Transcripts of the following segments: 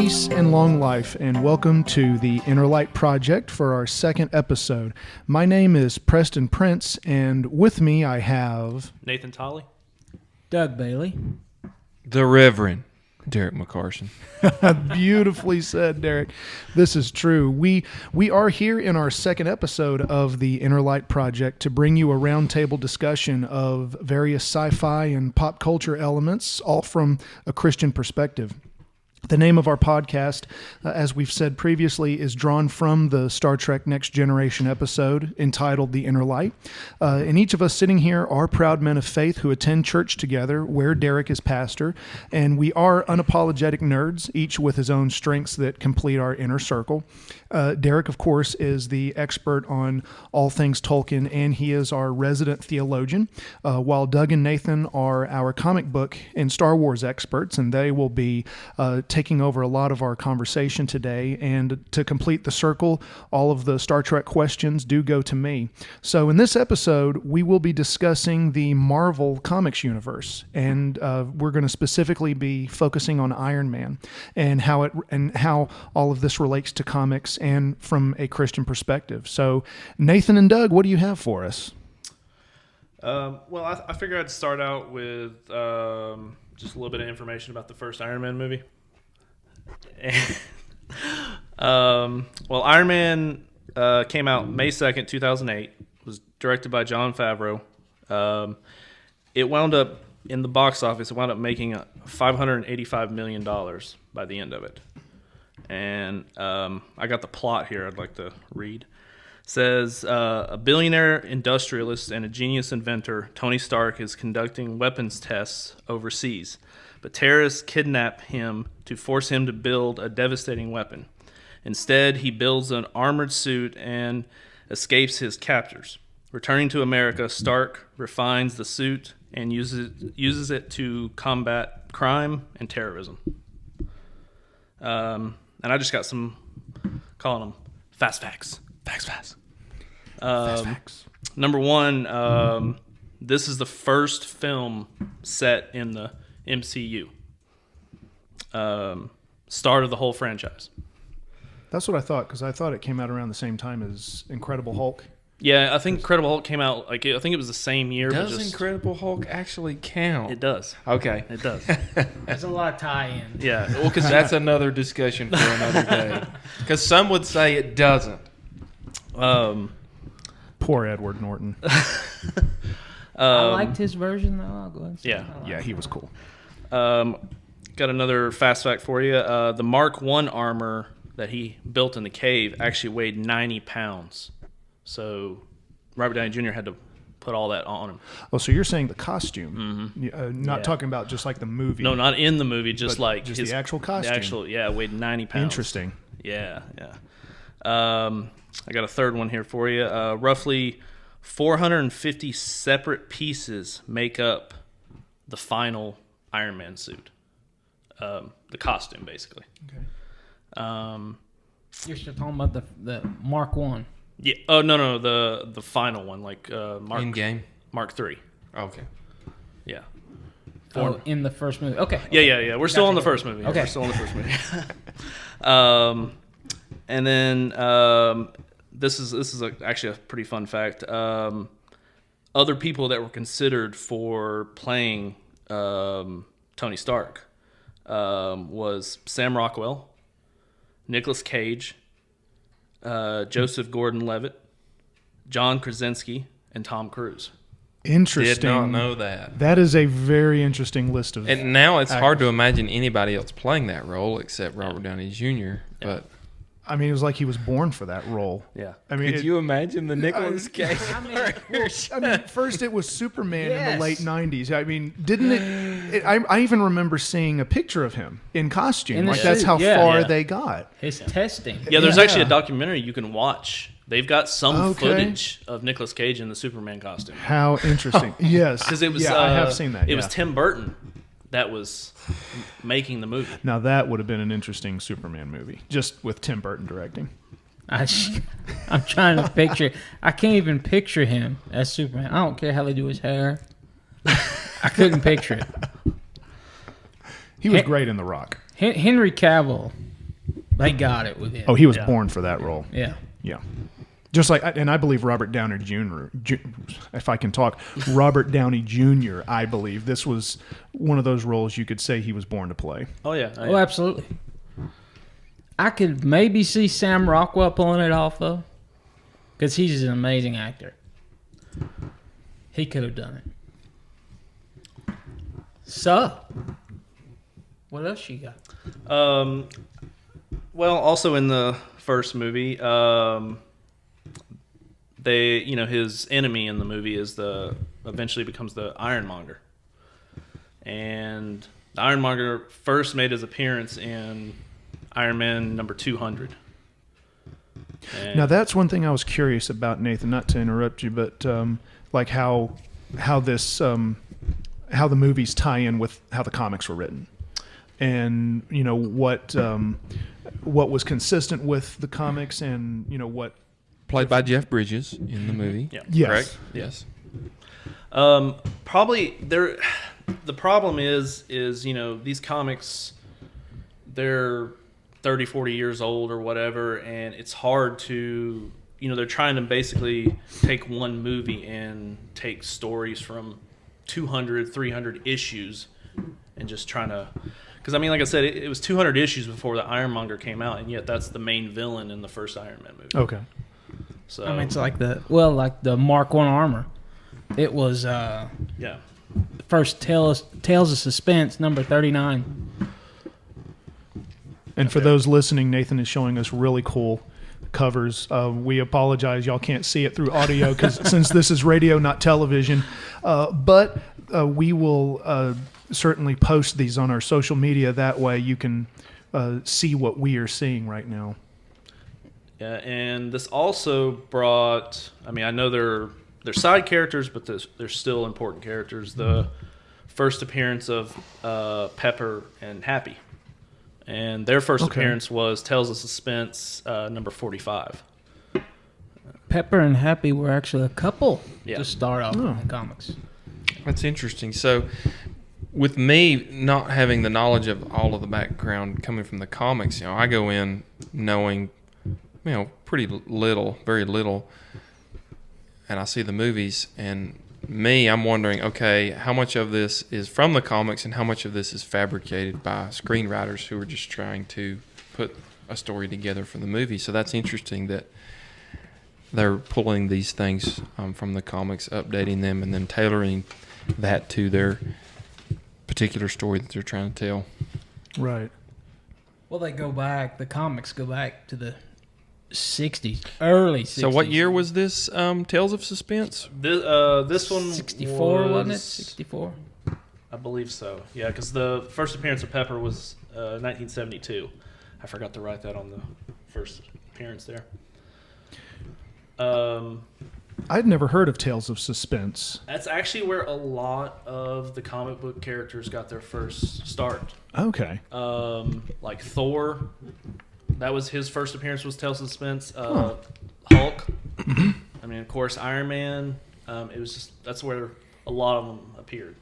Peace and long life, and welcome to the Inner Light Project for our second episode. My name is Preston Prince, and with me I have... Nathan Tolley. Doug Bailey. The Reverend Derek McCarson. Beautifully said, Derek. This is true. We are here in our second episode of the Inner Light Project to bring you a roundtable discussion of various sci-fi and pop culture elements, all from a Christian perspective. The name of our podcast, as we've said previously, is drawn from the Star Trek Next Generation episode entitled The Inner Light. And each of us sitting here are proud men of faith who attend church together, where Derek is pastor. And we are unapologetic nerds, each with his own strengths that complete our inner circle. Derek, of course, is the expert on all things Tolkien, and he is our resident theologian, while Doug and Nathan are our comic book and Star Wars experts, and they will be taking over a lot of our conversation today. And to complete the circle, all of the Star Trek questions do go to me. So in this episode, we will be discussing the Marvel Comics universe, and we're going to specifically be focusing on Iron Man and how all of this relates to comics and from a Christian perspective. So Nathan and Doug, what do you have for us? I figured I'd start out with just a little bit of information about the first Iron Man movie. Iron Man came out May 2nd, 2008. It was directed by Jon Favreau. It wound up, in the box office, it wound up making $585 million by the end of it. And I got the plot here I'd like to read. It says, a billionaire industrialist and a genius inventor, Tony Stark, is conducting weapons tests overseas. But terrorists kidnap him to force him to build a devastating weapon. Instead, he builds an armored suit and escapes his captors. Returning to America, Stark refines the suit and uses it to combat crime and terrorism. And I just got some, calling them fast facts. Fast facts. Number one, this is the first film set in the MCU. Start of the whole franchise. That's what I thought, because I thought it came out around the same time as Incredible Hulk. Yeah, I think Incredible Hulk came out, I think it was the same year. Does Incredible Hulk actually count? It does. Okay. It does. There's a lot of tie-in. Yeah. Well, because that's another discussion for another day. Because some would say it doesn't. Poor Edward Norton. I liked his version, though. I'll go ahead and say Yeah, he was cool. Got another fast fact for you. The Mark I armor that he built in the cave actually weighed 90 pounds. So Robert Downey Jr. had to put all that on him. Oh, so you're saying the costume. Mm-hmm. Not talking about just like the movie. No, not in the movie, just the actual costume. Weighed 90 pounds. Interesting. Yeah. I got a third one here for you. Roughly 450 separate pieces make up the final Iron Man suit. The costume, basically. Okay. You're still talking about the Mark 1. Yeah. Oh, no, the final one, like Mark... In-game? Mark 3. Okay. Yeah. In the first movie. Okay. Yeah. We're still on the first movie. Okay. We're still on the first movie. And then this is actually a pretty fun fact. Other people that were considered for playing Tony Stark was Sam Rockwell, Nicolas Cage, Joseph Gordon-Levitt, John Krasinski, and Tom Cruise. Interesting. Did not know that. That is a very interesting list of And now it's actors. hard to imagine anybody else playing that role except Robert Downey Jr. But I mean, it was like he was born for that role. Yeah. I mean, could you imagine the Nicolas Cage? I mean, first it was Superman in the late 90s. I mean, didn't it I even remember seeing a picture of him in costume. In the like, that's suit, how yeah. far Yeah. they got. His testing. Yeah, there's actually a documentary you can watch. They've got some Okay. footage of Nicolas Cage in the Superman costume. How interesting. Yes. Because it was, I have seen that. It was Tim Burton that was making the movie. Now, that would have been an interesting Superman movie, just with Tim Burton directing. I'm trying to picture. I can't even picture him as Superman. I don't care how they do his hair. I couldn't picture it. He was great in The Rock. Henry Cavill They got it with him. Oh, he was Yeah. born for that role. Yeah. Yeah. Just like, and I believe Robert Downey if I can talk, Robert Downey Jr., I believe this was one of those roles you could say he was born to play. Oh yeah. Oh, absolutely. I could maybe see Sam Rockwell pulling it off, though, because he's an amazing actor. He could have done it. So, what else you got? Well, also in the first movie, his enemy in the movie is eventually becomes the Ironmonger, and the Ironmonger first made his appearance in Iron Man number 200. Now that's one thing I was curious about, Nathan. Not to interrupt you, but like how the movies tie in with how the comics were written, and what was consistent with the comics, and what. Played by Jeff Bridges in the movie. Yeah. Yes. Correct? Yes. Probably there. The problem is these comics, they're 30, 40 years old or whatever, and it's hard to they're trying to basically take one movie and take stories from 200, 300 issues and just trying to. Because like I said, it was 200 issues before the Ironmonger came out, and yet that's the main villain in the first Iron Man movie. Okay. So It's like the Mark I armor. It was yeah. first Tales of Suspense, number 39. And for those listening, Nathan is showing us really cool covers. We apologize, y'all can't see it through audio since this is radio, not television. But we will certainly post these on our social media. That way you can see what we are seeing right now. Yeah, and this also brought. I know they're side characters, but they're still important characters. The first appearance of Pepper and Happy, and their first appearance was Tales of Suspense number 45. Pepper and Happy were actually a couple Yeah. to start off in the comics. That's interesting. So, with me not having the knowledge of all of the background coming from the comics, I go in knowing, pretty little, very little, and I see the movies, and I'm wondering, okay, how much of this is from the comics and how much of this is fabricated by screenwriters who are just trying to put a story together for the movie. So that's interesting that they're pulling these things from the comics, updating them, and then tailoring that to their particular story that they're trying to tell. Right. Well, the comics go back to the 60s, early 60s. So what year was this Tales of Suspense? This one 64, wasn't it? 64? I believe so. Yeah, because the first appearance of Pepper was 1972. I forgot to write that on the first appearance there. I'd never heard of Tales of Suspense. That's actually where a lot of the comic book characters got their first start. Okay. Like Thor, that was his first appearance, was Tales of Suspense. Hulk, of course, Iron Man. It was that's where a lot of them appeared.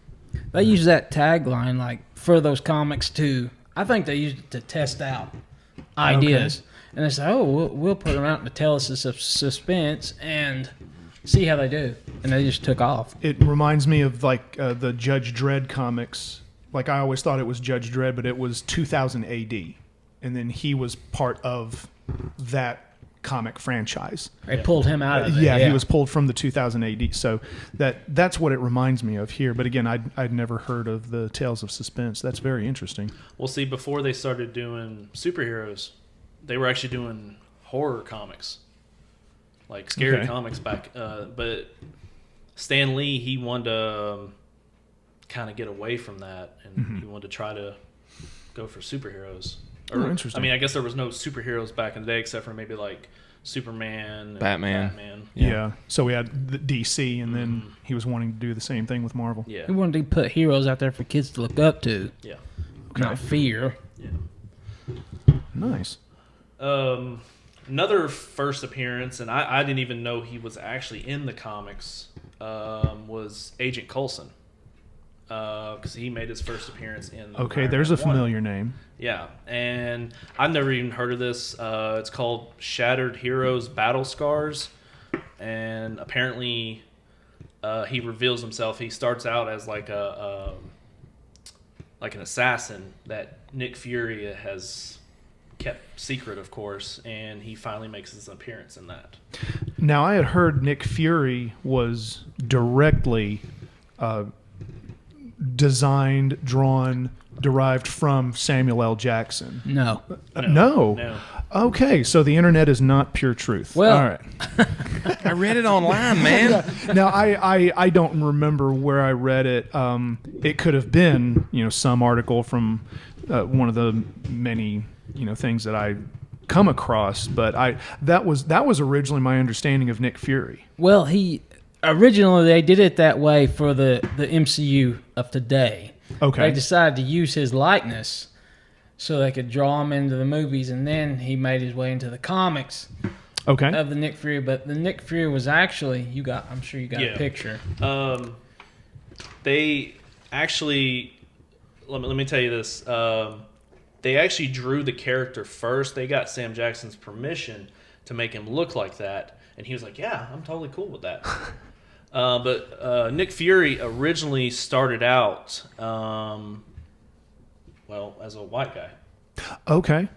They use that tagline for those comics too. I think they used it to test out ideas. Okay. And they say, we'll put them out in the Tales of Suspense and see how they do. And they just took off. It reminds me of the Judge Dredd comics. I always thought it was Judge Dredd, but it was 2000 AD. And then he was part of that comic franchise. They pulled him out of it. Yeah, he was pulled from the 2000 AD. So that's what it reminds me of here. But again, I'd never heard of the Tales of Suspense. That's very interesting. Well, see, before they started doing superheroes, they were actually doing horror comics, scary comics back. But Stan Lee, he wanted to kind of get away from that, and he wanted to try to go for superheroes. Interesting. I guess there was no superheroes back in the day except for maybe Superman, Batman. Yeah. So we had the DC, and then he was wanting to do the same thing with Marvel. Yeah. He wanted to put heroes out there for kids to look up to. Yeah. Not fear. Yeah. Nice. Another first appearance, and I didn't even know he was actually in the comics, was Agent Coulson. because he made his first appearance in. Okay, Iron there's Man a 1. familiar name. Yeah, and I've never even heard of this. It's called Shattered Heroes Battle Scars, and apparently he reveals himself. He starts out as like an assassin that Nick Fury has kept secret, of course, and he finally makes his appearance in that. Now, I had heard Nick Fury was directly designed, drawn, derived from Samuel L. Jackson. No. No. Okay, so the internet is not pure truth. Well- all right. I read it online, man. Now, I don't remember where I read it. It could have been, some article from one of the many, things that I come across, but that was originally my understanding of Nick Fury. Well, originally they did it that way for the MCU of today. Okay. They decided to use his likeness so they could draw him into the movies, and then he made his way into the comics Okay. of the Nick Fury. But the Nick Fury was actually I'm sure you got a picture. They actually, let me tell you this. They actually drew the character first. They got Sam Jackson's permission to make him look like that, and he was like, "Yeah, I'm totally cool with that." But Nick Fury originally started out, as a white guy. Okay.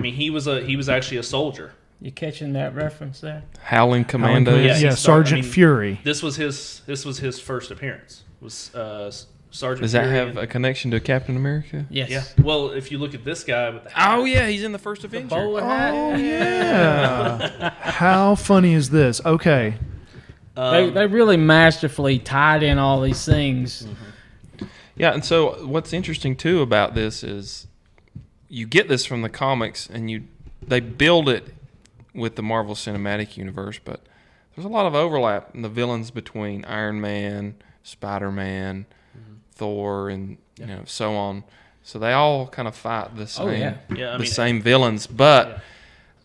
He was actually a soldier. You catching that reference there? Howling Commandos. Yeah, he started- Sergeant Fury. This was his first appearance. Was Sergeant? Does that Fury have a connection to Captain America? Yes. Yeah. Well, if you look at this guy with the hat, Oh yeah, he's in the first Avenger. Bowler hat. Oh, yeah. How funny is this? Okay. They really masterfully tied in all these things. Yeah, and so what's interesting too about this is you get this from the comics, and they build it with the Marvel Cinematic Universe, but there's a lot of overlap in the villains between Iron Man, Spider-Man, Thor, and so on. So they all kind of fight the same, same villains, but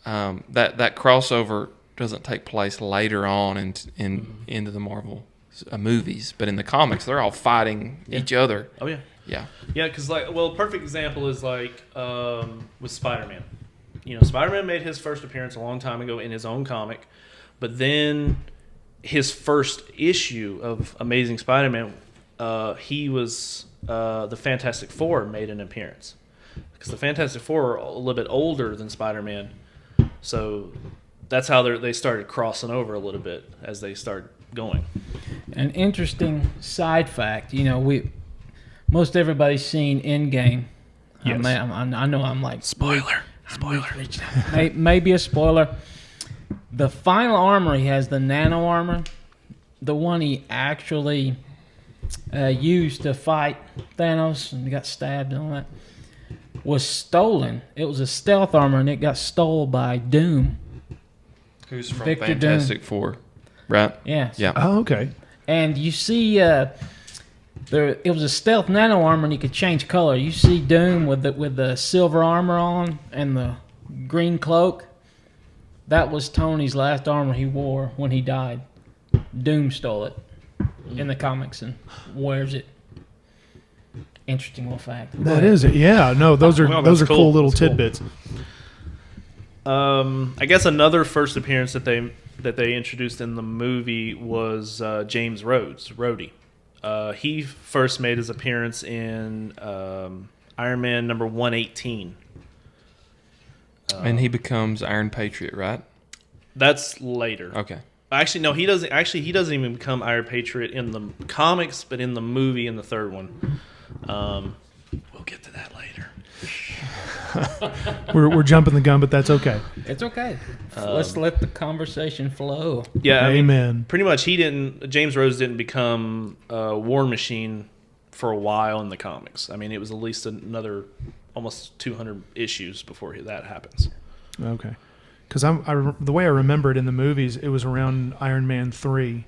that crossover doesn't take place later on into the Marvel movies, but in the comics they're all fighting each other. Oh yeah. Yeah. Yeah, because a perfect example is with Spider-Man. Spider-Man made his first appearance a long time ago in his own comic, but then his first issue of Amazing Spider-Man, he was the Fantastic Four made an appearance, because the Fantastic Four are a little bit older than Spider-Man, so that's how they started crossing over a little bit as they started going. An interesting side fact, most everybody's seen Endgame. Yes. I know I'm like Spoiler. maybe a spoiler. The final armor he has, the Nano Armor, the one he actually used to fight Thanos and got stabbed and all that, was stolen. It was a stealth armor, and it got stolen by Doom. Who's from Victor Fantastic Four, right? Yeah. Yeah. Oh, okay. And you see, it was a stealth nano armor, and you could change color. You see Doom with the silver armor on and the green cloak. That was Tony's last armor he wore when he died. Doom stole it in the comics and wears it. Interesting little fact. That is it. Yeah. No, those are Well, those that's are cool. cool little That's cool. tidbits. I guess another first appearance that they introduced in the movie was James Rhodes, Rhodey. He first made his appearance in Iron Man number 118. And he becomes Iron Patriot, right? That's later. Okay. Actually, no, he doesn't. Actually, he doesn't even become Iron Patriot in the comics, but in the movie, in the third one. We'll get to that later. We're jumping the gun, but that's okay. It's okay. Let's let the conversation flow. Yeah, Amen. Pretty much, James Rhodes didn't become War Machine for a while in the comics. It was at least another almost 200 issues before that happens. Okay. Because the way I remember it in the movies, it was around Iron Man 3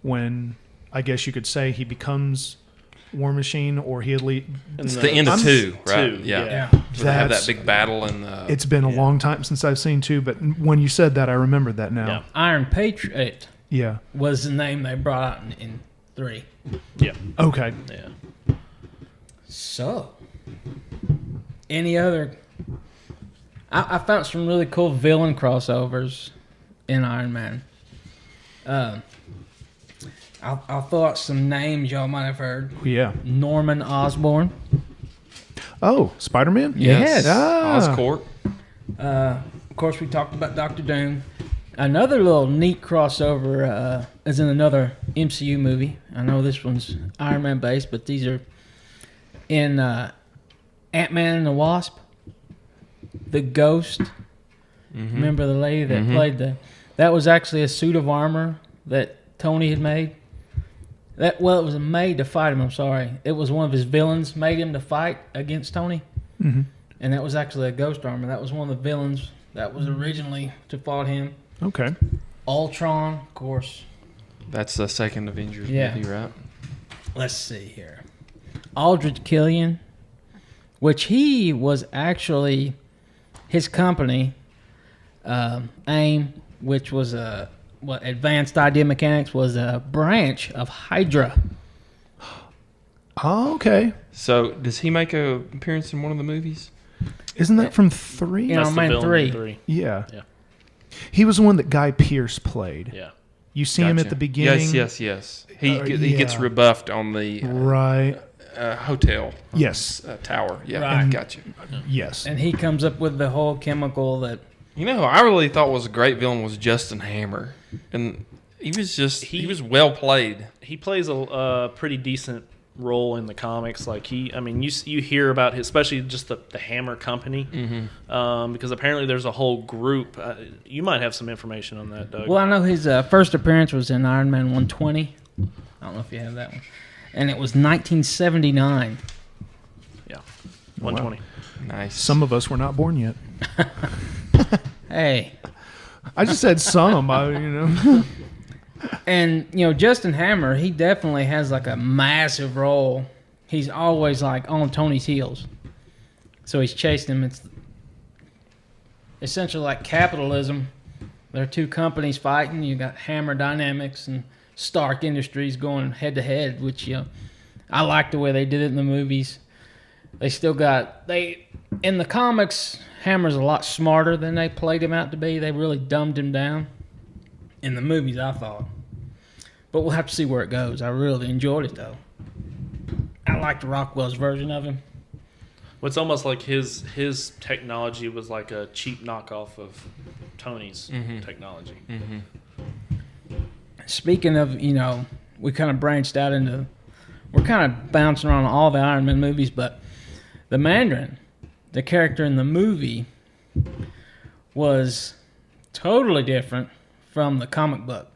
when I guess you could say he becomes War Machine, or he at least... It's the end of 2, right? 2, Yeah. So they have that big battle in the... It's been a long time since I've seen 2, but when you said that, I remembered that now. Yeah. Iron Patriot Yeah. was the name they brought out in 3. Yeah. Okay. Yeah. So, any other... I found some really cool villain crossovers in Iron Man. I'll throw out some names y'all might have heard. Yeah. Norman Osborn. Oh, Spider-Man? Yes. Oscorp. Of course, we talked about Doctor Doom. Another little neat crossover is in another MCU movie. I know this one's Iron Man based, but these are in Ant-Man and the Wasp. The Ghost. Remember the lady that played that was actually a suit of armor that Tony had made. It was made to fight him, I'm sorry. It was one of his villains made him to fight against Tony. Mm-hmm. And that was actually a ghost armor. That was one of the villains that was originally to fight him. Okay. Ultron, of course. That's the second Avengers Yeah. movie, right? Let's see here. Aldridge Killian, which he was actually, his company, AIM, which was Advanced Idea Mechanics, was a branch of Hydra. Oh, okay. So, does he make a appearance in one of the movies? Isn't that from 3? Yeah. That's Iron the Man villain 3. in 3. Yeah. Yeah. He was the one that Guy Pearce played. Yeah. You see him at Gotcha. the beginning. Yes. He Yeah. gets rebuffed on the Right. hotel. Yes. Tower. Yeah, Right. Gotcha. Yes. And he comes up with the whole chemical that... You know who I really thought was a great villain was Justin Hammer. And he was well played. He plays a pretty decent role in the comics. Like you hear about his, especially just the Hammer Company, because apparently there's a whole group. You might have some information on that, Doug. Well, I know his first appearance was in Iron Man 120. I don't know if you have that one. And it was 1979. Yeah, 120. Nice. Some of us were not born yet. Hey. I just said some, And, Justin Hammer, he definitely has like a massive role. He's always like on Tony's heels. So he's chasing him. It's essentially like capitalism. There are two companies fighting. You got Hammer Dynamics and Stark Industries going head to head, which, I like the way they did it in the movies. They still got, in the comics, Hammer's a lot smarter than they played him out to be. They really dumbed him down. In the movies, I thought. But we'll have to see where it goes. I really enjoyed it, though. I liked Rockwell's version of him. Well, it's almost like his technology was like a cheap knockoff of Tony's technology. Speaking of, we kind of branched out into... We're kind of bouncing around all the Iron Man movies, but the Mandarin, the character in the movie, was totally different from the comic book.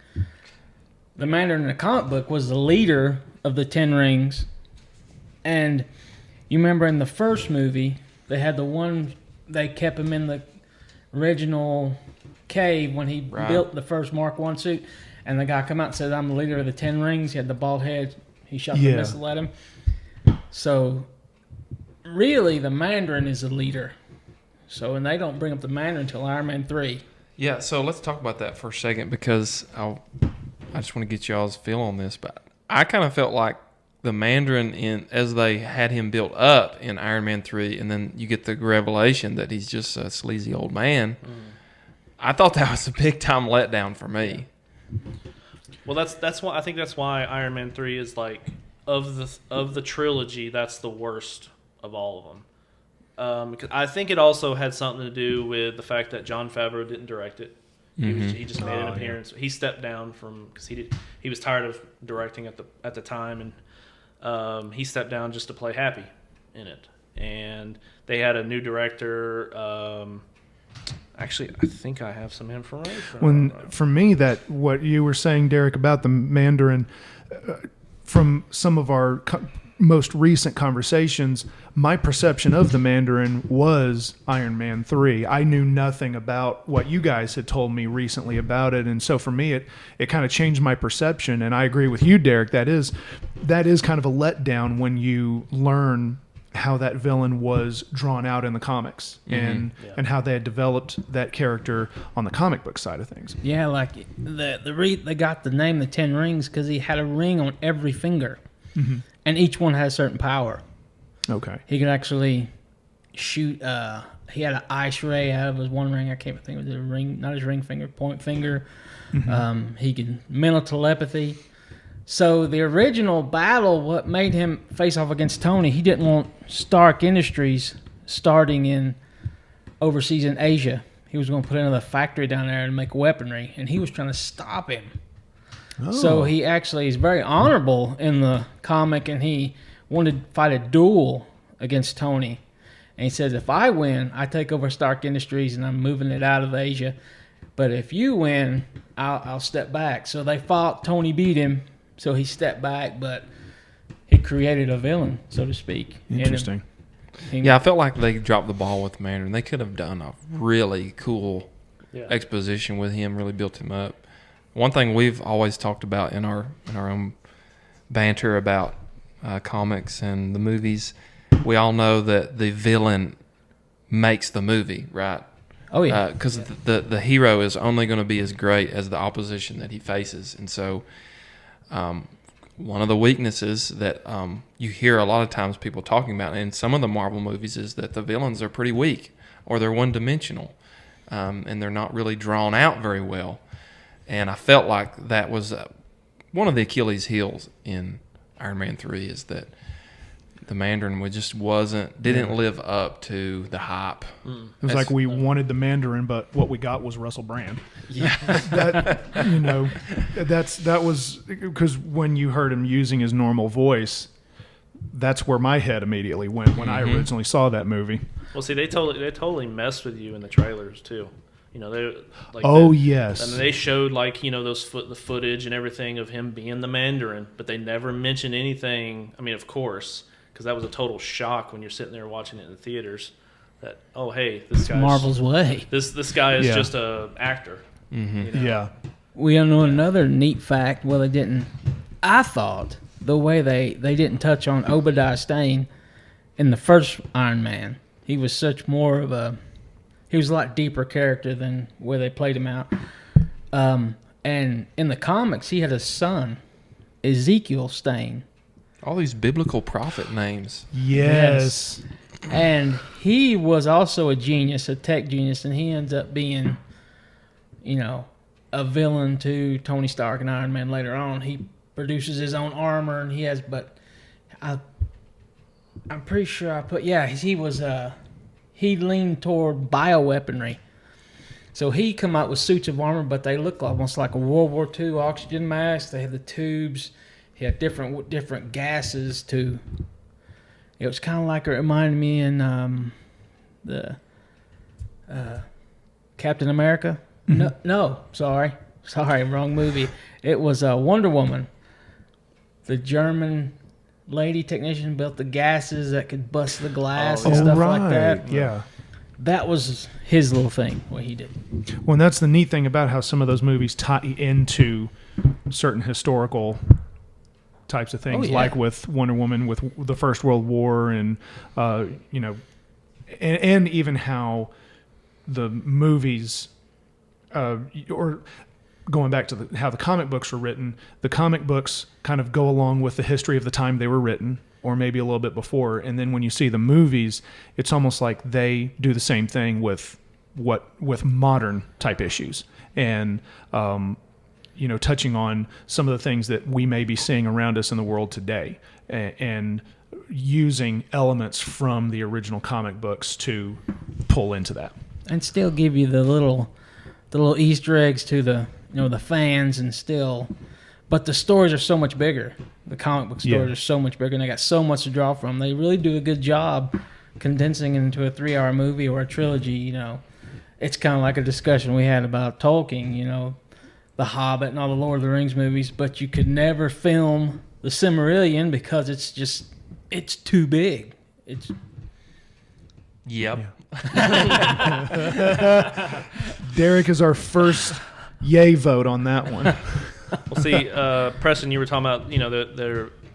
The Mandarin in the comic book was the leader of the Ten Rings. And you remember in the first movie, they had they kept him in the original cave when he built the first Mark I suit. And the guy come out and said, I'm the leader of the Ten Rings. He had the bald head. He shot the missile at him. So, really, the Mandarin is the leader. So, and they don't bring up the Mandarin until Iron Man 3. Yeah, so let's talk about that for a second because I just want to get y'all's feel on this. But I kind of felt like the Mandarin, as they had him built up in Iron Man 3, and then you get the revelation that he's just a sleazy old man. I thought that was a big-time letdown for me. Well, that's why I think that's why Iron Man 3 is like of the trilogy, that's the worst of all of them. Because I think it also had something to do with the fact that Jon Favreau didn't direct it. He just made an appearance. Yeah. He stepped down because he was tired of directing at the time, and he stepped down just to play happy in it. And they had a new director. Actually, I think I have some information. For me, that what you were saying, Derek, about the Mandarin, from some of our most recent conversations, my perception of the Mandarin was Iron Man 3. I knew nothing about what you guys had told me recently about it, and so for me, it kind of changed my perception. And I agree with you, Derek. That is kind of a letdown when you learn how that villain was drawn out in the comics and how they had developed that character on the comic book side of things. Yeah, like they got the name the 10 Rings because he had a ring on every finger, and each one had a certain power. Okay. He could actually shoot. He had an ice ray out of his one ring. I can't think of the ring, not his ring finger, point finger. He could mental telepathy. So the original battle, what made him face off against Tony, he didn't want Stark Industries starting in overseas in Asia. He was going to put another factory down there and make weaponry, and he was trying to stop him. So he actually is very honorable in the comic, and he wanted to fight a duel against Tony. And he says, if I win, I take over Stark Industries, and I'm moving it out of Asia. But if you win, I'll step back. So they fought. Tony beat him. So he stepped back, but he created a villain, so to speak. Interesting. Yeah, I felt like they dropped the ball with Mandarin. They could have done a really cool exposition with him, really built him up. One thing we've always talked about in our own banter about comics and the movies, we all know that the villain makes the movie, right? Oh, yeah. Because the hero is only going to be as great as the opposition that he faces. And so one of the weaknesses that you hear a lot of times people talking about in some of the Marvel movies is that the villains are pretty weak or they're one-dimensional and they're not really drawn out very well. And I felt like that was one of the Achilles' heels in Iron Man 3 is that the Mandarin didn't live up to the hype. It was like we wanted the Mandarin, but what we got was Russell Brand. Yeah. That was because when you heard him using his normal voice, that's where my head immediately went when I originally saw that movie. Well, see, they totally messed with you in the trailers too. They like. Yes. And they showed the footage and everything of him being the Mandarin, but they never mentioned anything. I mean, of course, because that was a total shock when you're sitting there watching it in the theaters. That hey, this guy Marvel's way. This guy is just a actor. Yeah. We know another neat fact. Well, they didn't. I thought the way they didn't touch on Obadiah Stane in the first Iron Man. He was such more of a. He was a lot deeper character than where they played him out. And in the comics, he had a son, Ezekiel Stane. All these biblical prophet names. Yes. And he was also a genius, a tech genius, and he ends up being, a villain to Tony Stark and Iron Man later on. He produces his own armor, and I'm pretty sure he leaned toward bioweaponry. So he come out with suits of armor, but they look almost like a World War II oxygen mask. They have the tubes. He had different gases to. It was kind of like it reminded me in the Captain America. No, sorry, wrong movie. It was Wonder Woman. The German lady technician built the gases that could bust the glass and stuff like that. Yeah. That was his little thing, what he did. Well, and that's the neat thing about how some of those movies tie into certain historical types of things, like with Wonder Woman, with the First World War, and and even how the movies, or going back to how the comic books were written, the comic books kind of go along with the history of the time they were written, or maybe a little bit before, and then when you see the movies, it's almost like they do the same thing with modern type issues, and touching on some of the things that we may be seeing around us in the world today, and using elements from the original comic books to pull into that, and still give you the little Easter eggs to the fans, and still, but the stories are so much bigger. The comic book stories are so much bigger, and they got so much to draw from. They really do a good job condensing into a 3-hour movie or a trilogy. It's kind of like a discussion we had about Tolkien. The Hobbit and all the Lord of the Rings movies, but you could never film the Silmarillion because it's too big. Yep. Derek is our first yay vote on that one. Well, see, Preston, you were talking about,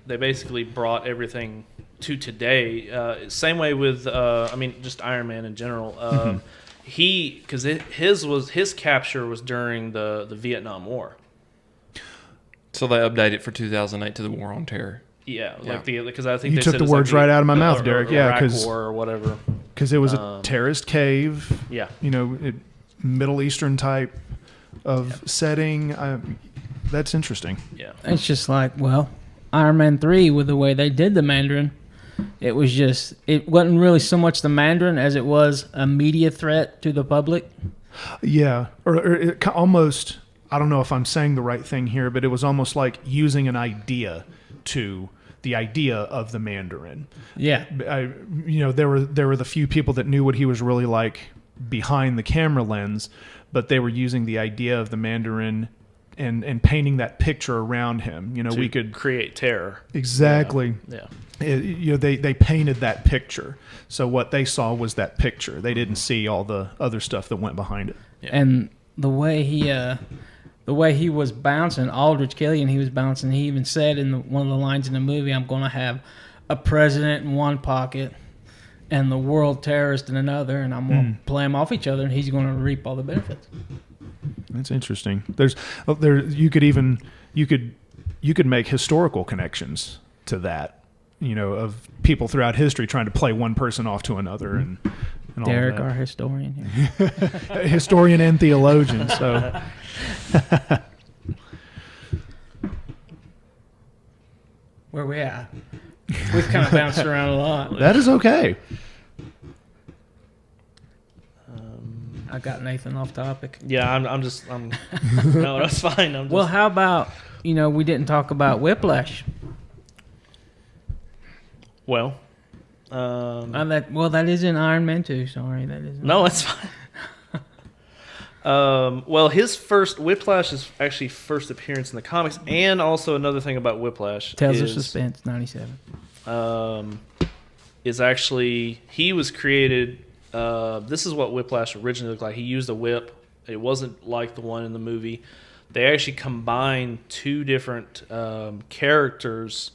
they basically brought everything to today. Same way with just Iron Man in general. His capture was during the Vietnam War. So they updated it for 2008 to the War on Terror. Yeah, because I think You they took said the it was words right out of my mouth, Derek. Yeah, Iraq because War or whatever. Because it was a terrorist cave. Yeah. Middle Eastern type of setting. That's interesting. Yeah. It's just like, well, Iron Man 3, with the way they did the Mandarin, it wasn't really so much the Mandarin as it was a media threat to the public. Yeah. Or it almost, I don't know if I'm saying the right thing here, but it was almost like using an idea to the idea of the Mandarin. Yeah. There were the few people that knew what he was really like behind the camera lens, but they were using the idea of the Mandarin and painting that picture around him. We could create terror. Exactly. Yeah. They painted that picture. So what they saw was that picture. They didn't see all the other stuff that went behind it. Yeah. And the way he was bouncing, Aldridge Killian, he was bouncing. He even said in one of the lines in the movie, "I'm going to have a president in one pocket and the world terrorist in another, and I'm going to play them off each other, and he's going to reap all the benefits." That's interesting. You could make historical connections to that, of people throughout history trying to play one person off to another, and all Derek, that. our historian here. Historian and theologian. So, Where we at? We've kind of bounced around a lot. that is okay. I got Nathan off topic. Yeah, I'm no, that's fine. Well, how about, we didn't talk about Whiplash. Well, that is in Iron Man 2. Sorry, that is. No, that's fine. Well, his first Whiplash is actually first appearance in the comics, and also another thing about Whiplash Tales of Suspense, 97. Is actually he was created. This is what Whiplash originally looked like. He used a whip. It wasn't like the one in the movie. They actually combined two different characters.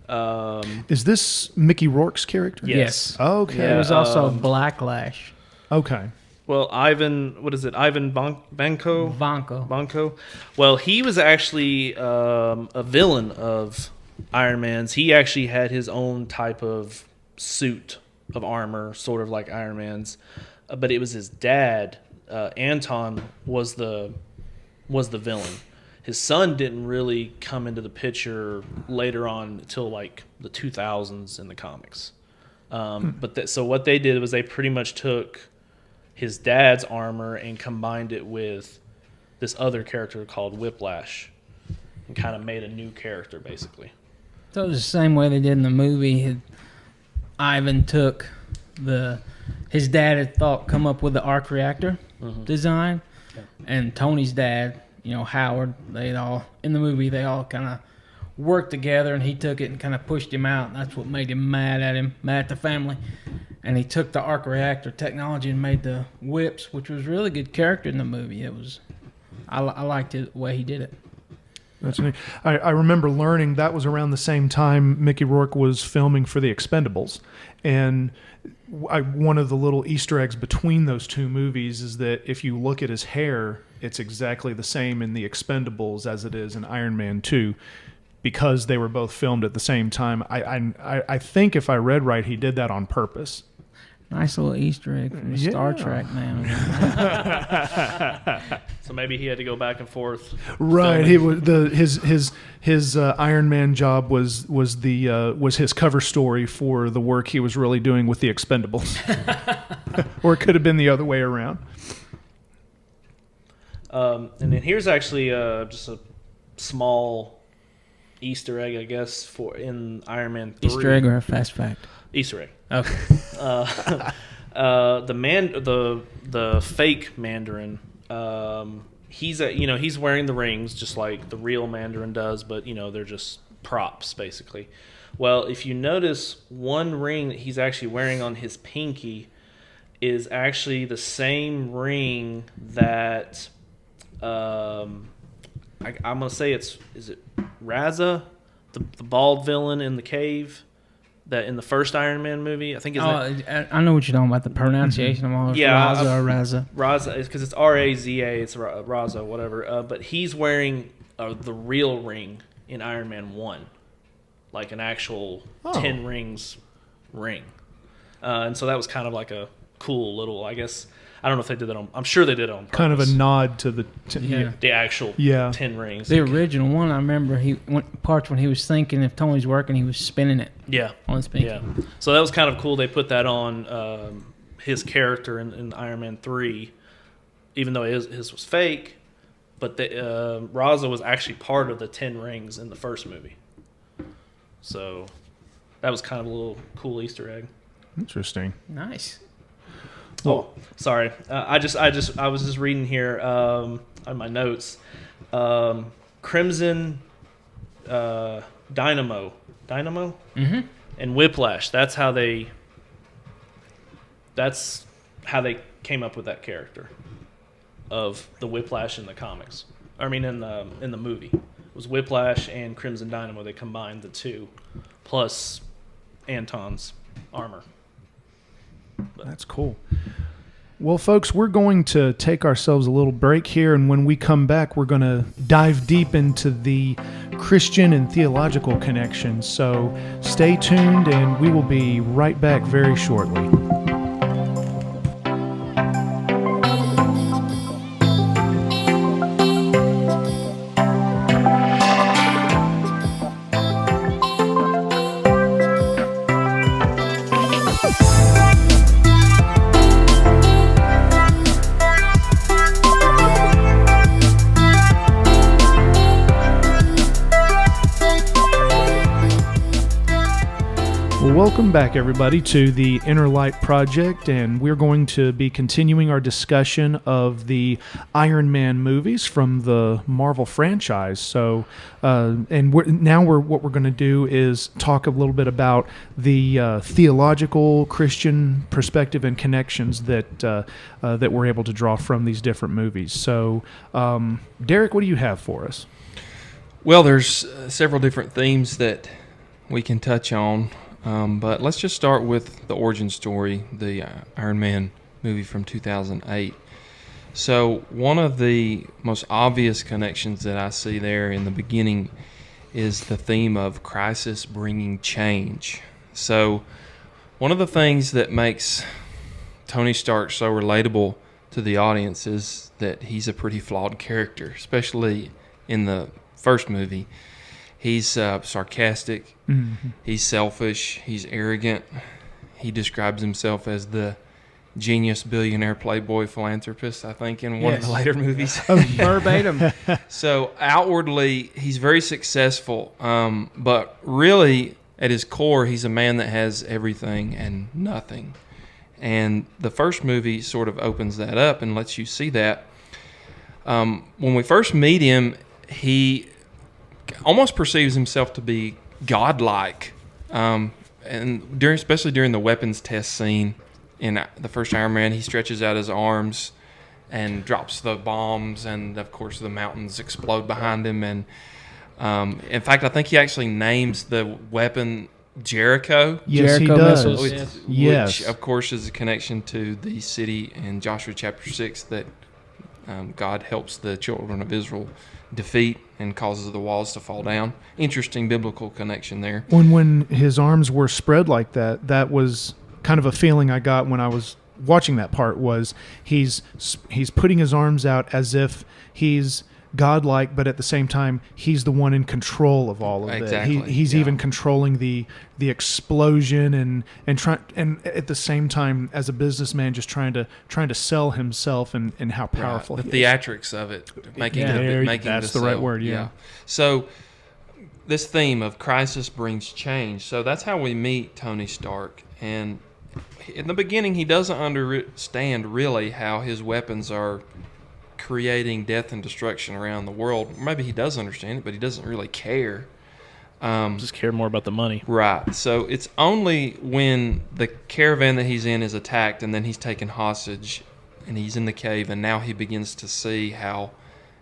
Is this Mickey Rourke's character? Yes. Okay. There was also Blacklash. Okay. Well, Ivan, what is it? Ivan Banco? Vanko. Well, he was actually a villain of Iron Man's. He actually had his own type of suit of armor, sort of like Iron Man's, but it was his dad, Anton, was the villain. His son didn't really come into the picture later on until like the 2000s in the comics. So what they did was they pretty much took his dad's armor and combined it with this other character called Whiplash and kind of made a new character, basically. So it was the same way they did in the movie. Ivan took his dad had come up with the Arc Reactor design, and Tony's dad, Howard, they all kind of worked together, and he took it and kind of pushed him out. That's what made him mad at the family. And he took the Arc Reactor technology and made the whips, which was a really good character in the movie. I liked it the way he did it. That's neat. I remember learning that was around the same time Mickey Rourke was filming for The Expendables. And one of the little Easter eggs between those two movies is that if you look at his hair, it's exactly the same in The Expendables as it is in Iron Man 2, because they were both filmed at the same time. I think if I read right, he did that on purpose. Nice little Easter egg from Star Trek, man. So maybe he had to go back and forth. Right. He was his Iron Man job was his cover story for the work he was really doing with the Expendables, or it could have been the other way around. And then here's actually just a small Easter egg, I guess, in Iron Man 3. Easter egg or a fast fact? Easter egg. Okay. The fake Mandarin. He's wearing the rings just like the real Mandarin does, but they're just props basically. Well, if you notice, one ring that he's actually wearing on his pinky is actually the same ring that I'm gonna say is it Raza, the bald villain in the cave? that in the first Iron Man movie, I think his name, I know what you're talking about. The pronunciation of all. Yeah, Raza or Raza. Raza, because it's Raza, it's Raza, whatever. But he's wearing the real ring in Iron Man 1, like an actual 10 rings ring. And so that was kind of like a cool little, I guess. I don't know if they did that on. I'm sure they did it on purpose. Kind of a nod to the the actual 10 rings. The original one, I remember parts when he was thinking if Tony's working, he was spinning it. Yeah, on his pinky. Yeah, so that was kind of cool. They put that on his character in Iron Man 3, even though his was fake. But Raza was actually part of the 10 rings in the first movie. So that was kind of a little cool Easter egg. Interesting. Nice. Oh, sorry. I was just reading here on my notes. Crimson Dynamo, Mm-hmm. and Whiplash. That's how they came up with that character of the Whiplash in the comics. I mean, in the movie, it was Whiplash and Crimson Dynamo. They combined the two, plus Anton's armor. That's cool. Well, folks, we're going to take ourselves a little break here, and when we come back, we're going to dive deep into the Christian and theological connections. So stay tuned, and we will be right back very shortly. Welcome back, everybody, to the Inner Light Project, and we're going to be continuing our discussion of the Iron Man movies from the Marvel franchise. So, what we're going to do is talk a little bit about the theological Christian perspective and connections that we're able to draw from these different movies. So, Derek, what do you have for us? Well, there's several different themes that we can touch on. But let's just start with the origin story, the Iron Man movie from 2008. So one of the most obvious connections that I see there in the beginning is the theme of crisis bringing change. So one of the things that makes Tony Stark so relatable to the audience is that he's a pretty flawed character, especially in the first movie. He's sarcastic, he's selfish, he's arrogant. He describes himself as the genius billionaire playboy philanthropist, I think, in one of the later movies. Verbatim. So outwardly, he's very successful, but really, at his core, he's a man that has everything and nothing. And the first movie sort of opens that up and lets you see that. When we first meet him, he almost perceives himself to be godlike, and especially during the weapons test scene in the first Iron Man, he stretches out his arms and drops the bombs, and of course the mountains explode behind him. And in fact, I think he actually names the weapon Jericho. Yes, Jericho he does. missiles. Yes. Which, of course, is a connection to the city in Joshua chapter 6 that God helps the children of Israel defeat and causes the walls to fall down. Interesting biblical connection there. When his arms were spread like that, that was kind of a feeling I got when I was watching that part. Was he's putting his arms out as if he's godlike, but at the same time he's the one in control of all of exactly. it. He's even controlling the explosion and at the same time as a businessman just trying to sell himself and how powerful the he is. theatrics of it, making that's the right word. Yeah. So this theme of crisis brings change. So that's how we meet Tony Stark. And in the beginning, he doesn't understand really how his weapons are creating death and destruction around the world. Maybe he does understand it, but he doesn't really care. Just care more about the money. Right. So it's only when the caravan that he's in is attacked and then he's taken hostage and he's in the cave, and now he begins to see how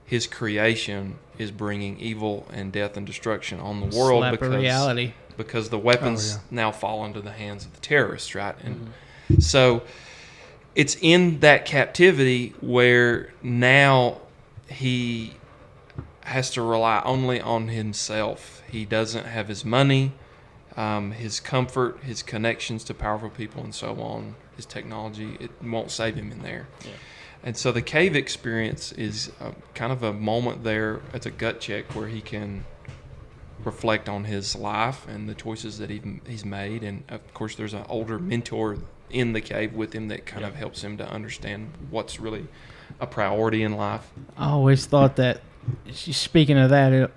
his creation is bringing evil and death and destruction on the world. Slap of reality. because the weapons now fall into the hands of the terrorists, right? And so it's in that captivity where now he has to rely only on himself. He doesn't have his money, his comfort, his connections to powerful people, and so on. His technology, it won't save him in there. Yeah. And so the cave experience is kind of a moment there. It's a gut check where he can reflect on his life and the choices that he's made. And of course, there's an older mentor in the cave with him that kind of helps him to understand what's really a priority in life. I always thought that, speaking of that,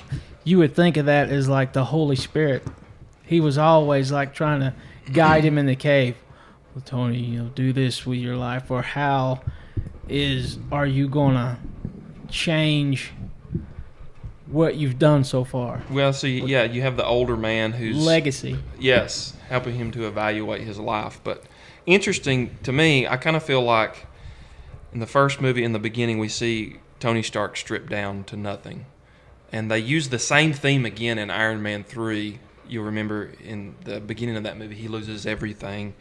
you would think of that as like the Holy Spirit. He was always like trying to guide him in the cave. Well, Tony, do this with your life, or how are you gonna change what you've done so far? Well, so you have the older man who's legacy. Yes, helping him to evaluate his life. But interesting to me, I kind of feel like in the first movie, in the beginning, we see Tony Stark stripped down to nothing, and they use the same theme again in Iron Man 3. You'll remember in the beginning of that movie, he loses everything,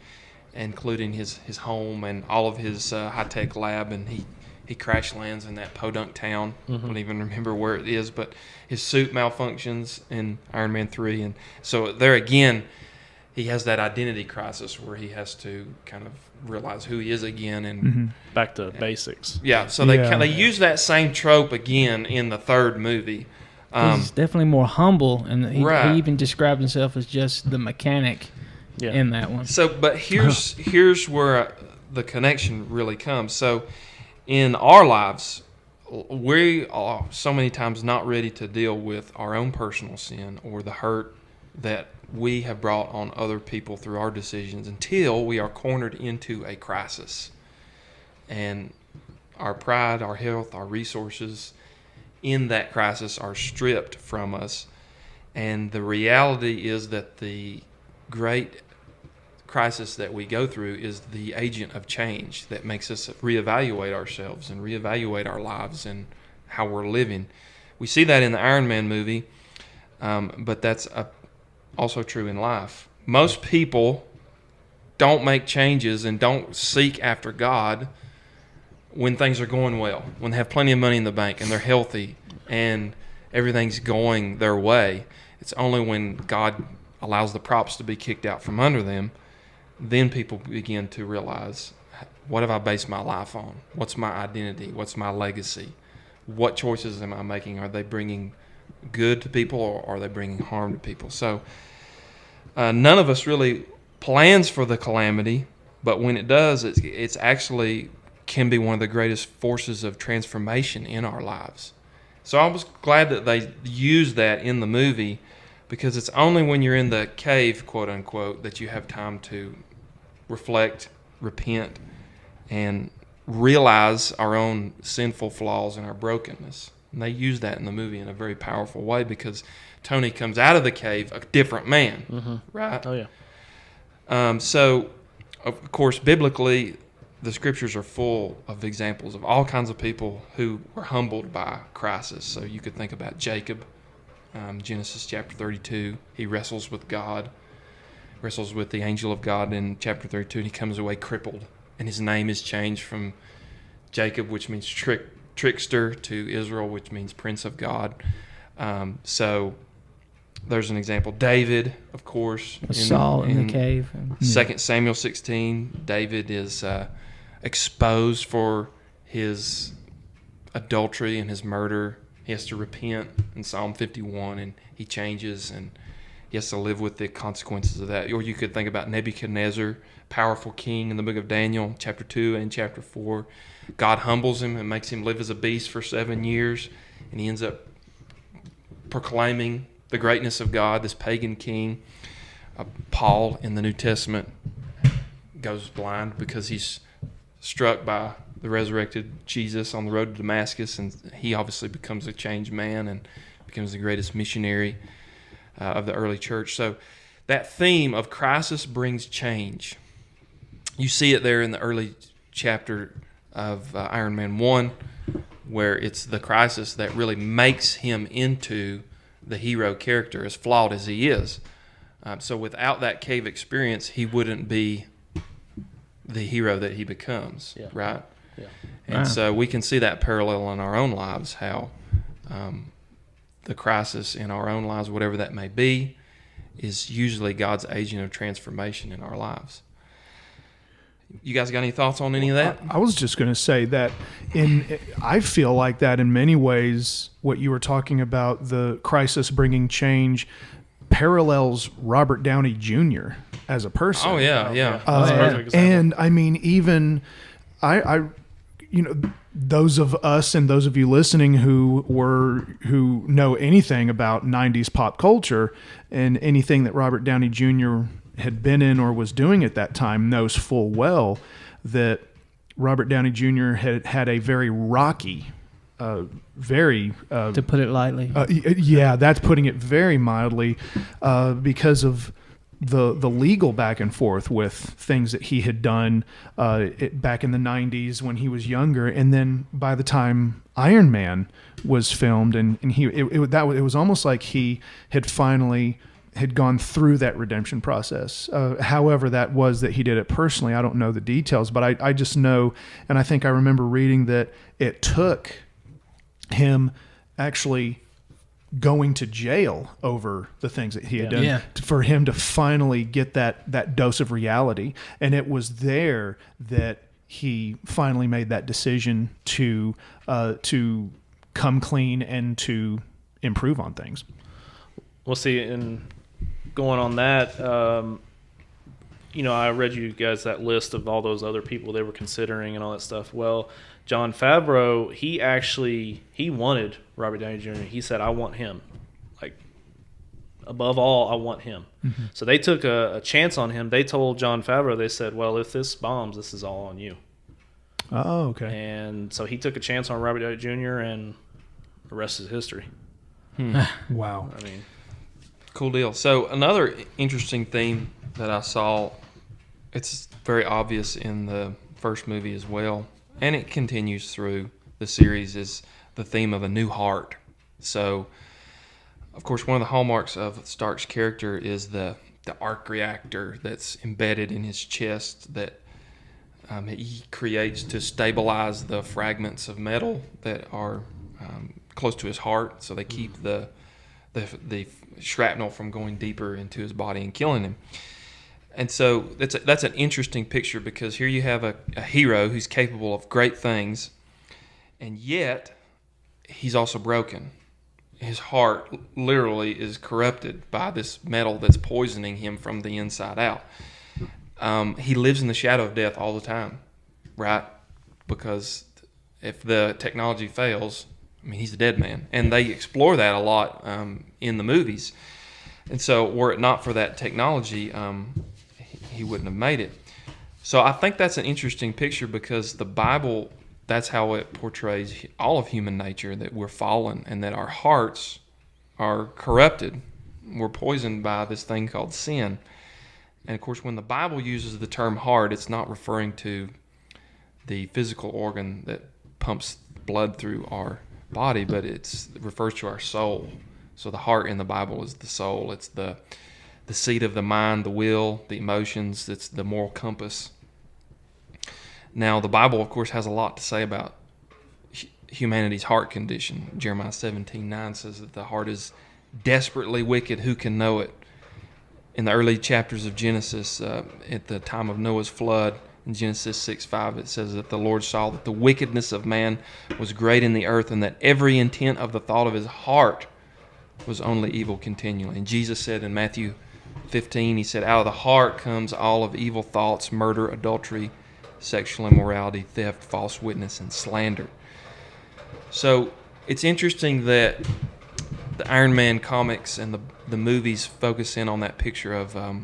including his home and all of his high-tech lab, and he crash lands in that podunk town. I don't even remember where it is, but his suit malfunctions in Iron Man 3. And so there again, he has that identity crisis where he has to kind of realize who he is again. And back to basics. Yeah, so they use that same trope again in the third movie. He's definitely more humble, and he even described himself as just the mechanic in that one. So, but here's where the connection really comes. So, in our lives, we are so many times not ready to deal with our own personal sin or the hurt that we have brought on other people through our decisions until we are cornered into a crisis. And our pride, our health, our resources in that crisis are stripped from us. And the reality is that the great crisis that we go through is the agent of change that makes us reevaluate ourselves and reevaluate our lives and how we're living. We see that in the Iron Man movie, but that's also true in life. Most people don't make changes and don't seek after God when things are going well, when they have plenty of money in the bank and they're healthy and everything's going their way. It's only when God allows the props to be kicked out from under them, then people begin to realize, what have I based my life on? What's my identity? What's my legacy? What choices am I making? Are they bringing good to people, or are they bringing harm to people? So none of us really plans for the calamity, but when it does, it's actually can be one of the greatest forces of transformation in our lives. So I was glad that they used that in the movie, because it's only when you're in the cave, quote unquote, that you have time to reflect, repent, and realize our own sinful flaws and our brokenness. And they use that in the movie in a very powerful way, because Tony comes out of the cave a different man, right? Oh, yeah. So, of course, biblically, the scriptures are full of examples of all kinds of people who were humbled by crisis. So you could think about Jacob, Genesis chapter 32. He wrestles with God, wrestles with the angel of God in chapter 32, and he comes away crippled. And his name is changed from Jacob, which means trickster, to Israel, which means prince of God. So there's an example. David, of course. Saul in the cave. 2 Samuel 16, David is exposed for his adultery and his murder. He has to repent in Psalm 51, and he changes, and he has to live with the consequences of that. Or you could think about Nebuchadnezzar, powerful king in the book of Daniel, chapter 2 and chapter 4. God humbles him and makes him live as a beast for 7 years, and he ends up proclaiming the greatness of God, this pagan king. Paul in the New Testament goes blind because he's struck by the resurrected Jesus on the road to Damascus, and he obviously becomes a changed man and becomes the greatest missionary of the early church. So that theme of crisis brings change. You see it there in the early chapter of Iron Man 1, where it's the crisis that really makes him into the hero character, as flawed as he is. So without that cave experience, he wouldn't be the hero that he becomes, right? Yeah. And so we can see that parallel in our own lives, how the crisis in our own lives, whatever that may be, is usually God's agent of transformation in our lives. You guys got any thoughts on any of that? I was just going to say that I feel like that in many ways, what you were talking about, the crisis bringing change, parallels Robert Downey Jr. as a person. Oh, yeah. That's a perfect example. And I mean, even I those of us and those of you listening who know anything about 90s pop culture and anything that Robert Downey Jr. had been in or was doing at that time knows full well that Robert Downey Jr. had a very rocky, to put it lightly. yeah, that's putting it very mildly, because of the legal back and forth with things that he had done back in the 90s when he was younger, and then by the time Iron Man was filmed, and it was almost like he had finally had gone through that redemption process. However that was that he did it personally, I don't know the details, but I just know, and I think I remember reading that it took him actually going to jail over the things that he had done for him to finally get that dose of reality. And it was there that he finally made that decision to come clean and to improve on things. We'll see. And going on that, I read you guys that list of all those other people they were considering and all that stuff. Well, Jon Favreau, he wanted Robert Downey Jr. He said, I want him. Like, above all, I want him. Mm-hmm. So they took a chance on him. They told Jon Favreau, they said, well, if this bombs, this is all on you. Oh, okay. And so he took a chance on Robert Downey Jr., and the rest is history. Wow. I mean, cool deal. So another interesting theme that I saw, it's very obvious in the first movie as well, and it continues through the series, is the theme of a new heart. So, of course, one of the hallmarks of Stark's character is the Arc Reactor that's embedded in his chest that he creates to stabilize the fragments of metal that are close to his heart, so they keep the shrapnel from going deeper into his body and killing him. And so that's an interesting picture, because here you have a hero who's capable of great things, and yet he's also broken. His heart literally is corrupted by this metal that's poisoning him from the inside out. He lives in the shadow of death all the time, right? Because if the technology fails, I mean, he's a dead man. And they explore that a lot in the movies. And so were it not for that technology, he wouldn't have made it. So I think that's an interesting picture, because the Bible, that's how it portrays all of human nature, that we're fallen and that our hearts are corrupted. We're poisoned by this thing called sin. And of course, when the Bible uses the term heart, it's not referring to the physical organ that pumps blood through our body, but it refers to our soul. So the heart in the Bible is the soul. It's the seat of the mind, the will, the emotions. It's the moral compass. Now, the Bible, of course, has a lot to say about humanity's heart condition. Jeremiah 17:9 says that the heart is desperately wicked. Who can know it? In the early chapters of Genesis, at the time of Noah's flood, in Genesis 6:5, it says that the Lord saw that the wickedness of man was great in the earth, and that every intent of the thought of his heart was only evil continually. And Jesus said in Matthew 15, he said, out of the heart comes all of evil thoughts, murder, adultery, sexual immorality, theft, false witness, and slander. So it's interesting that the Iron Man comics and the movies focus in on that picture of a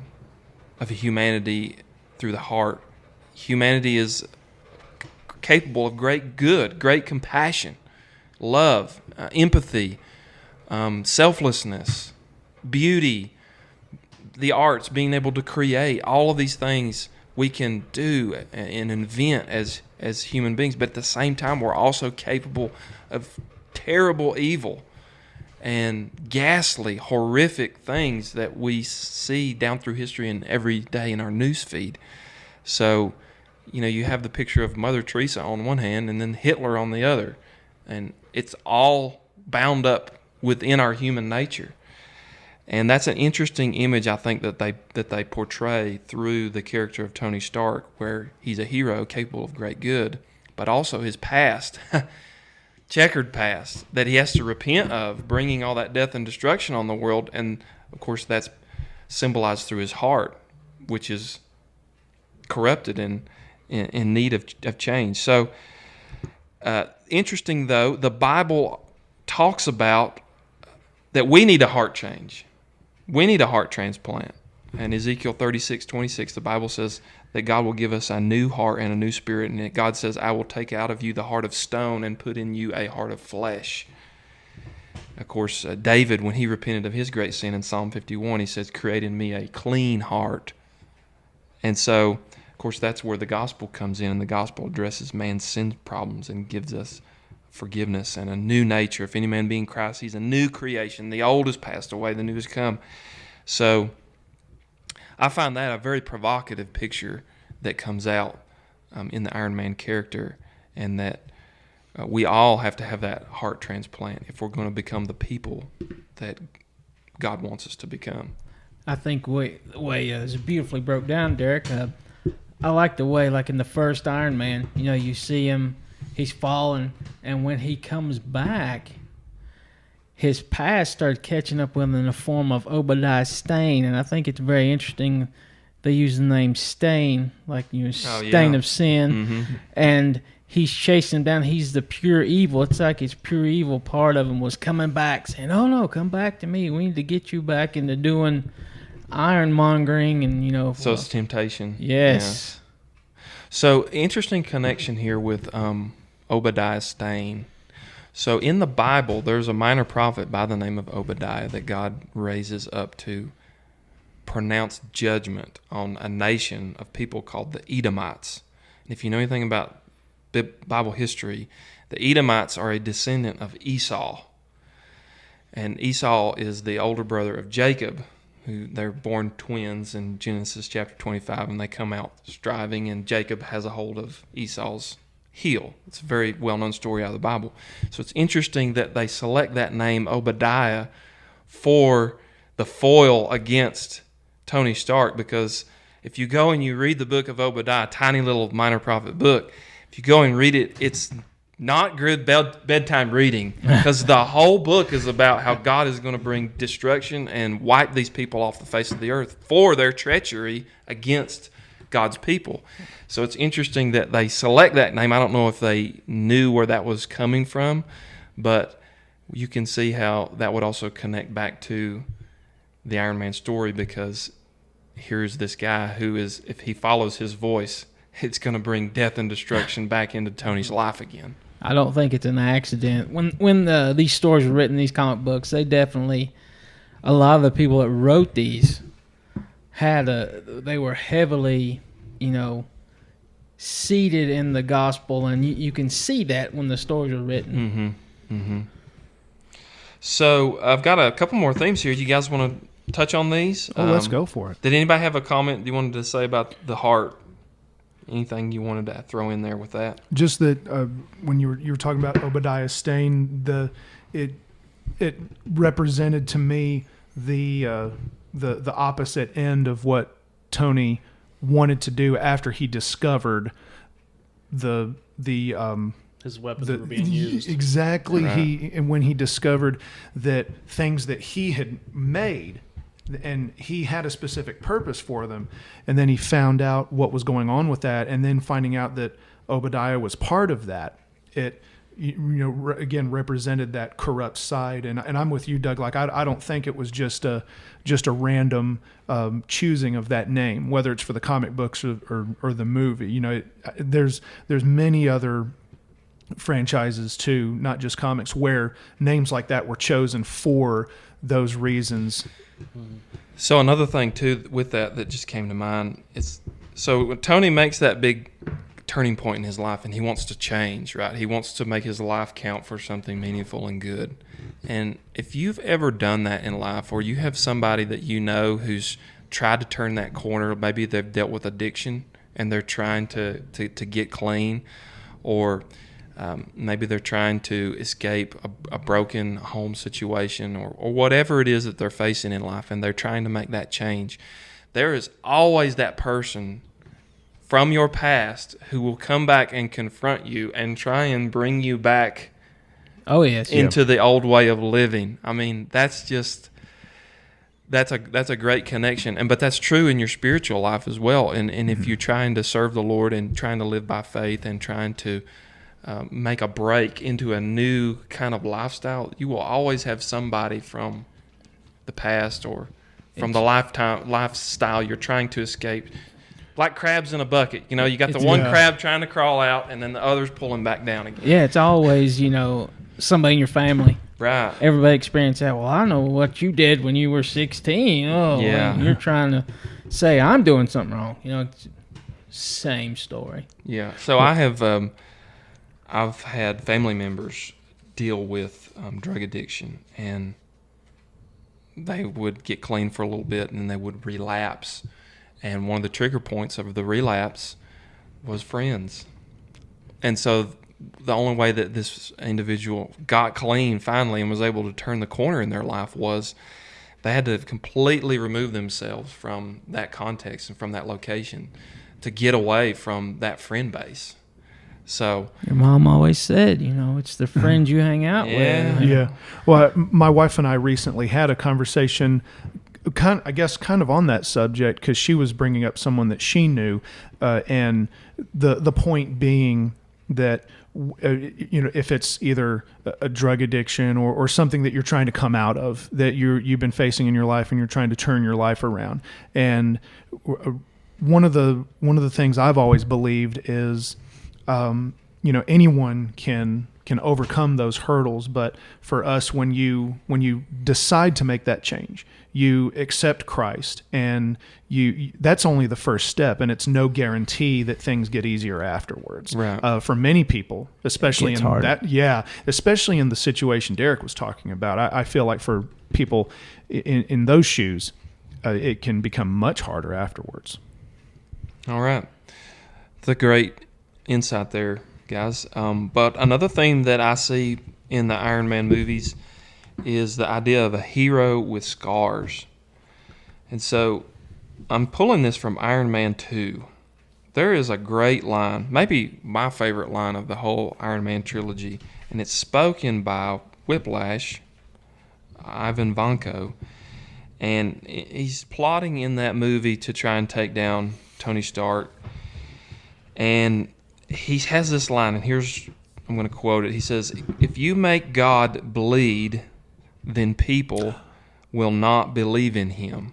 humanity through the heart. Humanity is capable of great good, great compassion, love, empathy, selflessness, beauty, the arts, being able to create. All of these things we can do and invent as human beings, but at the same time we're also capable of terrible evil. and ghastly, horrific things that we see down through history and every day in our news feed. So, you have the picture of Mother Teresa on one hand and then Hitler on the other. And it's all bound up within our human nature. And that's an interesting image, I think, that they portray through the character of Tony Stark, where he's a hero capable of great good, but also his past, checkered past, that he has to repent of, bringing all that death and destruction on the world. And, of course, that's symbolized through his heart, which is corrupted and in need of change. So, interesting, though, the Bible talks about that we need a heart change. We need a heart transplant. And Ezekiel 36:26, the Bible says that God will give us a new heart and a new spirit. And God says, I will take out of you the heart of stone and put in you a heart of flesh. Of course, David, when he repented of his great sin in Psalm 51, he says, create in me a clean heart. And so, of course, that's where the gospel comes in. And the gospel addresses man's sin problems and gives us forgiveness and a new nature. If any man be in Christ, he's a new creation. The old has passed away, the new has come. So I find that a very provocative picture that comes out in the Iron Man character, and that we all have to have that heart transplant if we're going to become the people that God wants us to become. I think the way it's beautifully broke down, Derek. I like the way, like in the first Iron Man, you see him, he's fallen, and when he comes back, his past started catching up with him in the form of Obadiah Stane, and I think it's very interesting. They use the name Stain, like stain of sin, and he's chasing him down. He's the pure evil. It's like his pure evil part of him was coming back, saying, "Oh no, come back to me. We need to get you back into doing ironmongering," and So it's temptation. Yes. Yeah. So interesting connection here with Obadiah Stane. So in the Bible, there's a minor prophet by the name of Obadiah that God raises up to pronounce judgment on a nation of people called the Edomites. And if you know anything about Bible history, the Edomites are a descendant of Esau. And Esau is the older brother of Jacob, who they're born twins in Genesis chapter 25, and they come out striving, and Jacob has a hold of Esau's heel. It's a very well-known story out of the Bible. So it's interesting that they select that name, Obadiah, for the foil against Tony Stark, because if you go and you read the book of Obadiah, tiny little minor prophet book, if you go and read it, it's not good bedtime reading, because the whole book is about how God is going to bring destruction and wipe these people off the face of the earth for their treachery against God's people. So it's interesting that they select that name. I don't know if they knew where that was coming from, but you can see how that would also connect back to the Iron Man story, because here's this guy who is, if he follows his voice, it's going to bring death and destruction back into Tony's life again. I don't think it's an accident. When these stories were written, these comic books, they definitely, a lot of the people that wrote these they were heavily, seated in the gospel, and you can see that when the stories were written. So I've got a couple more themes here. You guys want to touch on these? Let's go for it. Did anybody have a comment you wanted to say about the heart? Anything you wanted to throw in there with that? Just that when you were talking about Obadiah Stane, it represented to me the opposite end of what Tony wanted to do after he discovered his weapons were being used. Exactly. Right. And when he discovered that things that he had made, and he had a specific purpose for them, and then he found out what was going on with that, and then finding out that Obadiah was part of that, it again represented that corrupt side. And I'm with you, Doug. Like I don't think it was just a random choosing of that name, whether it's for the comic books or the movie. There's many other franchises too, not just comics, where names like that were chosen for those reasons. So another thing too with that just came to mind is, so when Tony makes that big turning point in his life, and he wants to change, right? He wants to make his life count for something meaningful and good. And if you've ever done that in life, or you have somebody that you know who's tried to turn that corner, maybe they've dealt with addiction and they're trying to get clean, or maybe they're trying to escape a broken home situation, or whatever it is that they're facing in life, and they're trying to make that change. There is always that person from your past who will come back and confront you and try and bring you back into the old way of living. I mean, that's a great connection. But that's true in your spiritual life as well. And if you're trying to serve the Lord and trying to live by faith and trying to make a break into a new kind of lifestyle, you will always have somebody from the past or from the lifestyle you're trying to escape. Like crabs in a bucket. You know, you got the one crab trying to crawl out, and then the others pulling back down again. Yeah, it's always, somebody in your family. Right. Everybody experienced that. Well, I know what you did when you were 16. Oh, yeah. You're trying to say I'm doing something wrong. It's same story. Yeah. So I've had family members deal with drug addiction, and they would get clean for a little bit, and then they would relapse. And one of the trigger points of the relapse was friends. And so the only way that this individual got clean finally and was able to turn the corner in their life was they had to completely remove themselves from that context and from that location to get away from that friend base. So your mom always said, it's the friends you hang out with. Yeah. Well, my wife and I recently had a conversation kind of on that subject, because she was bringing up someone that she knew, and the point being that if it's either a drug addiction or something that you're trying to come out of, that you've been facing in your life, and you're trying to turn your life around. And one of the things I've always believed is, anyone can overcome those hurdles, but for us, when you decide to make that change, you accept Christ, and that's only the first step, and it's no guarantee that things get easier afterwards. Right. For many people, especially in hard. especially in the situation Derek was talking about, I feel like for people in those shoes, it can become much harder afterwards. All right. That's a great insight there, guys. But another thing that I see in the Iron Man movies is the idea of a hero with scars. And so I'm pulling this from Iron Man 2. There is a great line, maybe my favorite line of the whole Iron Man trilogy, and it's spoken by Whiplash, Ivan Vanko, and he's plotting in that movie to try and take down Tony Stark. And he has this line, and I'm going to quote it. He says, "If you make God bleed, then people will not believe in him."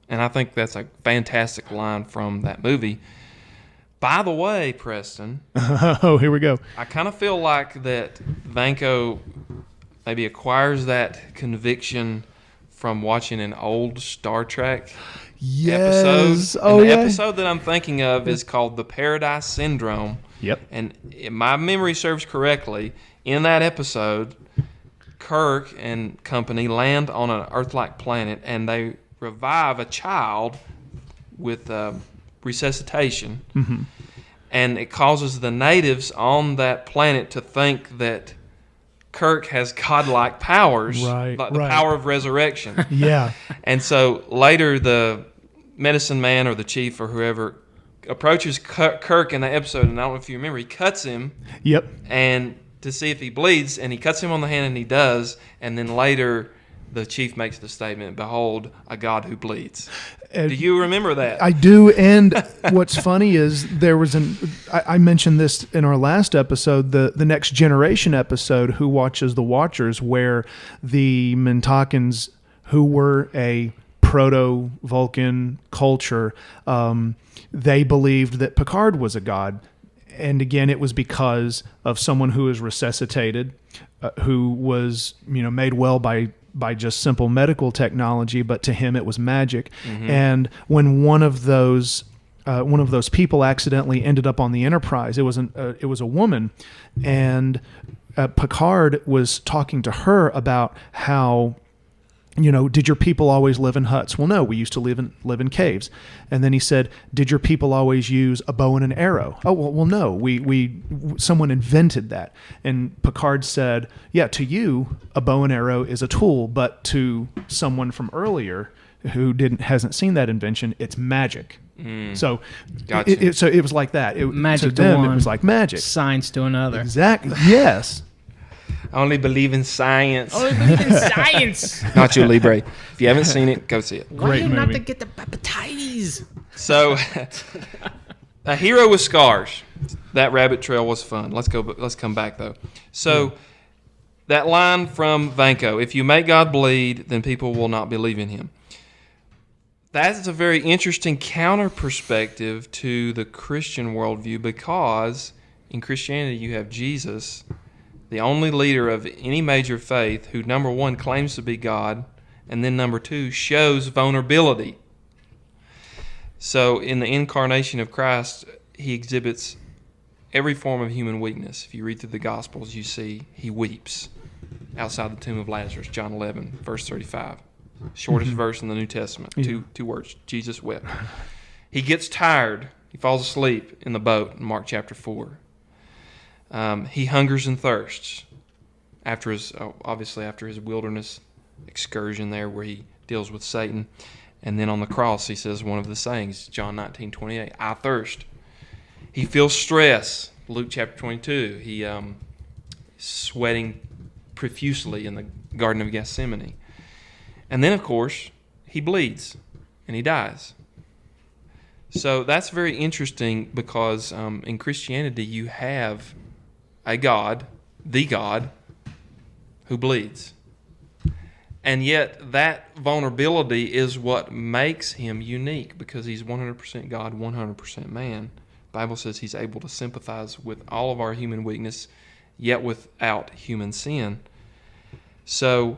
And I think that's a fantastic line from that movie. By the way, Preston. Oh, here we go. I kind of feel like that Vanko maybe acquires that conviction from watching an old Star Trek episode. Oh, and the episode that I'm thinking of is called The Paradise Syndrome. Yep. And if my memory serves correctly, in that episode, Kirk and company land on an Earth-like planet, and they revive a child with resuscitation. Mm-hmm. And it causes the natives on that planet to think that Kirk has godlike powers, like the power of resurrection. Yeah. And so later the medicine man or the chief or whoever approaches Kirk in that episode, and I don't know if you remember, he cuts him. Yep. And to see if he bleeds, and he cuts him on the hand, and he does. And then later the chief makes the statement, "Behold, a God who bleeds." Do you remember that? I do. And what's funny is there was I mentioned this in our last episode, the Next Generation episode, Who Watches the Watchers, where the Mintakans, who were a proto-Vulcan culture, they believed that Picard was a god. And again, it was because of someone who was resuscitated, who was made well by just simple medical technology, but to him it was magic. Mm-hmm. And when one of those one of those people accidentally ended up on the Enterprise. It was a woman, and Picard was talking to her about how, did your people always live in huts? Well, no, we used to live in caves. And then he said, did your people always use a bow and an arrow? Oh, well, no, someone invented that. And Picard said, yeah, to you, a bow and arrow is a tool, but to someone from earlier who hasn't seen that invention, it's magic. So, Gotcha. So it was like that. Magic to them, one, it was like magic. Science to another. Exactly. Yes. I only believe in science. Oh, believe in science. Nacho Libre. If you haven't seen it, go see it. Why Great you not movie. to get the hepatitis? So, a hero with scars. That rabbit trail was fun. Let's come back though. So, that line from Vanko: "If you make God bleed, then people will not believe in Him." That's a very interesting counter perspective to the Christian worldview, because in Christianity you have Jesus, the only leader of any major faith, who, number one, claims to be God, and then number two, shows vulnerability. So in the incarnation of Christ, He exhibits every form of human weakness. If you read through the Gospels, you see He weeps outside the tomb of Lazarus, John 11, verse 35. Shortest verse in the New Testament. Yeah. Two words. Jesus wept. He gets tired. He falls asleep in the boat in Mark chapter 4. He hungers and thirsts after his wilderness excursion there, where he deals with Satan. And then on the cross, he says one of the sayings, John 19:28, I thirst. He feels stress. Luke chapter 22. He sweating profusely in the Garden of Gethsemane. And then, of course, he bleeds and he dies. So that's very interesting, because in Christianity you have a God, the God, who bleeds. And yet that vulnerability is what makes Him unique, because He's 100% God, 100% man. The Bible says He's able to sympathize with all of our human weakness, yet without human sin. So,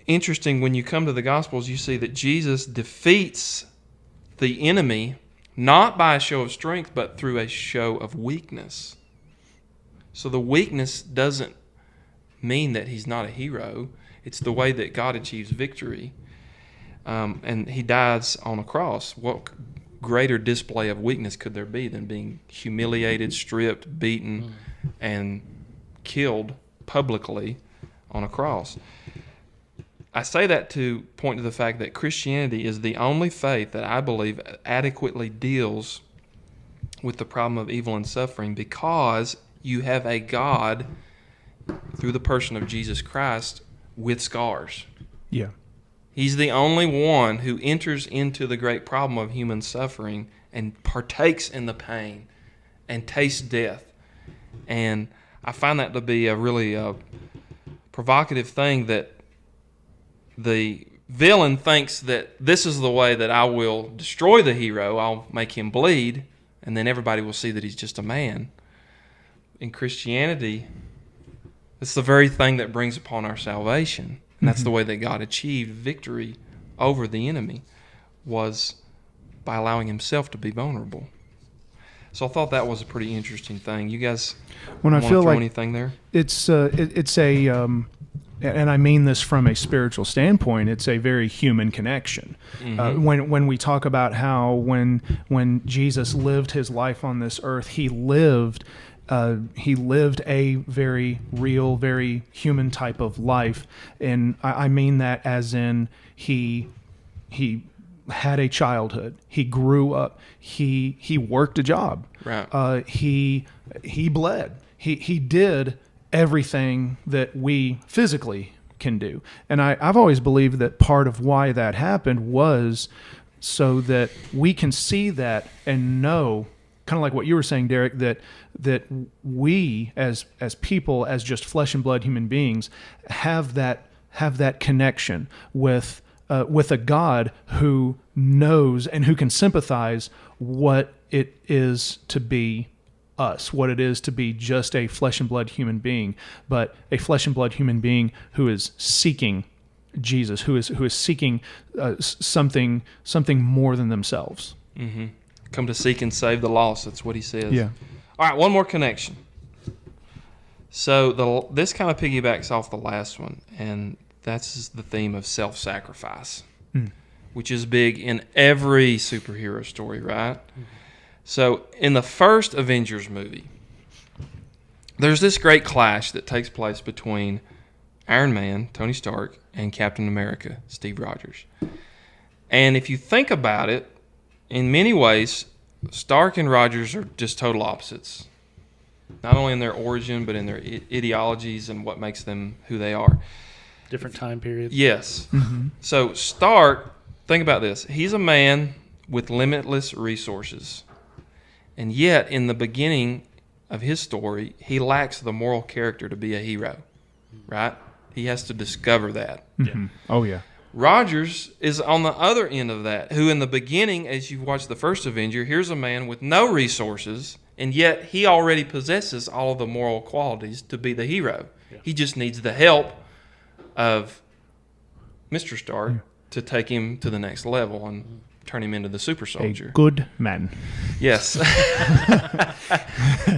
interesting, when you come to the Gospels, you see that Jesus defeats the enemy not by a show of strength, but through a show of weakness. So the weakness doesn't mean that He's not a hero. It's the way that God achieves victory. And He dies on a cross. What greater display of weakness could there be than being humiliated, stripped, beaten, and killed publicly on a cross? I say that to point to the fact that Christianity is the only faith that I believe adequately deals with the problem of evil and suffering, because you have a God through the person of Jesus Christ with scars. Yeah. He's the only one who enters into the great problem of human suffering and partakes in the pain and tastes death. And I find that to be a really provocative thing, that the villain thinks that this is the way that I will destroy the hero. I'll make him bleed, and then everybody will see that he's just a man. In Christianity, it's the very thing that brings upon our salvation. And that's the way that God achieved victory over the enemy, was by allowing Himself to be vulnerable. So I thought that was a pretty interesting thing. You guys want to throw anything there? It's a and I mean this from a spiritual standpoint, it's a very human connection. When we talk about how when Jesus lived His life on this earth, He lived a very real, very human type of life. And I mean that as in he had a childhood. He grew up. He worked a job. Right. He bled. He did everything that we physically can do. And I've always believed that part of why that happened was so that we can see that and know, kind of like what you were saying, Derek, that we as people, as just flesh and blood human beings, have that connection with a God who knows and who can sympathize what it is to be us, what it is to be just a flesh and blood human being, but a flesh and blood human being who is seeking Jesus, who is seeking something more than themselves. Mm-hmm. come to seek and save the lost. That's what he says. Yeah. All right, one more connection. So this kind of piggybacks off the last one, and that's the theme of self-sacrifice, which is big in every superhero story, right? So in the first Avengers movie, there's this great clash that takes place between Iron Man, Tony Stark, and Captain America, Steve Rogers. And if you think about it, in many ways, Stark and Rogers are just total opposites. Not only in their origin, but in their ideologies and what makes them who they are. Different time periods. Yes. So Stark, think about this. He's a man with limitless resources. And yet, in the beginning of his story, he lacks the moral character to be a hero, right? He has to discover that. Oh, yeah. Rogers is on the other end of that, who in the beginning, as you watch the first Avenger, here's a man with no resources, and yet he already possesses all of the moral qualities to be the hero. Yeah. He just needs the help of Mr. Stark to take him to the next level and turn him into the super soldier. A good man. Yes.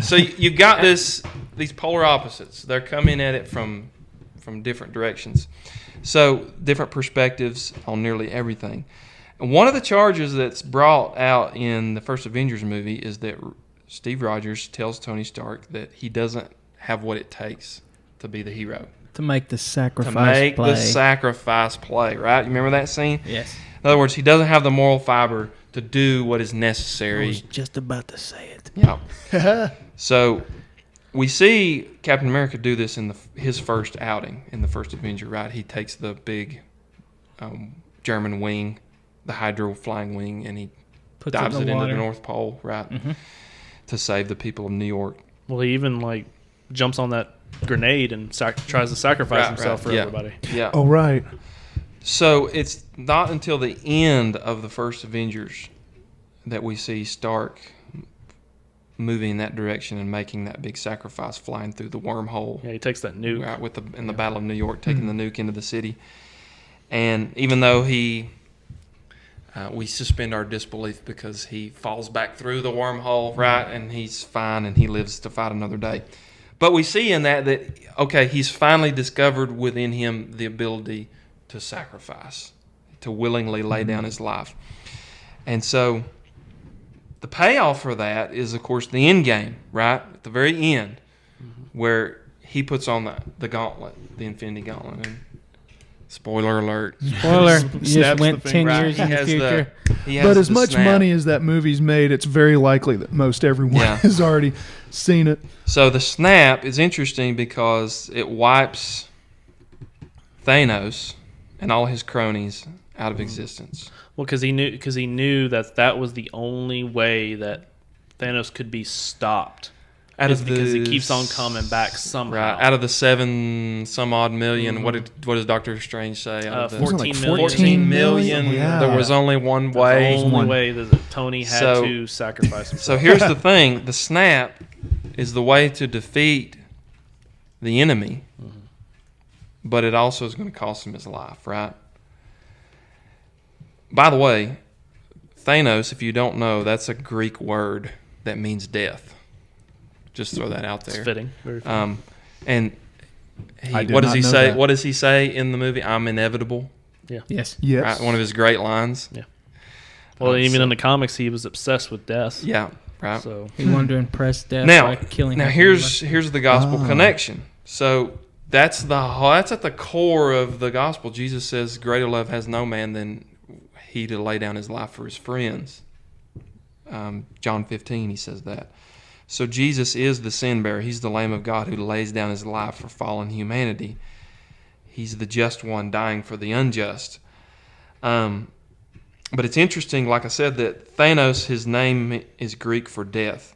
So you've got these polar opposites. They're coming at it from different directions. So different perspectives on nearly everything. And one of the charges that's brought out in the first Avengers movie is that Steve Rogers tells Tony Stark that he doesn't have what it takes to be the hero. To make the sacrifice the sacrifice play, right? You remember that scene? Yes. In other words, he doesn't have the moral fiber to do what is necessary. I was just about to say it. Yeah. So we see Captain America do this in his first outing in the first Avenger, right? He takes the big German wing, the Hydro flying wing, and he dives it into the North Pole, right? To save the people of New York. Well, he even jumps on that grenade and tries to sacrifice himself for everybody. Yeah. Oh, right. So it's not until the end of the first Avengers that we see Stark moving in that direction and making that big sacrifice, flying through the wormhole. Yeah, he takes that nuke. Right, in the Battle of New York, taking the nuke into the city. And even though we suspend our disbelief because he falls back through the wormhole, right, and he's fine and he lives to fight another day. But we see in that, okay, he's finally discovered within him the ability to sacrifice, to willingly lay down his life. And so the payoff for that is, of course, the end game, right? At the very end, where he puts on the gauntlet, the Infinity Gauntlet. And spoiler alert. Spoiler. You just went 10 years in the future. But as much money as that movie's made, it's very likely that most everyone has already seen it. So the snap is interesting because it wipes Thanos and all his cronies out of existence. Well, because he knew that was the only way that Thanos could be stopped. Because he keeps on coming back somehow. Right, out of the 7 some odd million, what does Doctor Strange say? 14 million. 14 million. Yeah. There was only one way. The only way that Tony had to sacrifice himself. So here's the thing: the snap is the way to defeat the enemy, but it also is going to cost him his life, right? By the way, Thanos, if you don't know, that's a Greek word that means death. Just throw that out there. It's fitting. Very fitting. And what does he say? That. What does he say in the movie? I'm inevitable. Yeah. Yes. Right? One of his great lines. Yeah. Well, even in the comics, he was obsessed with death. Yeah. Right. So he wanted to impress death by killing. Now here's the gospel connection. So that's at the core of the gospel. Jesus says, "Greater love has no man than he to lay down his life for his friends." John 15, he says that. So Jesus is the sin bearer. He's the Lamb of God who lays down his life for fallen humanity. He's the just one dying for the unjust. But it's interesting, like I said, that Thanos, his name is Greek for death.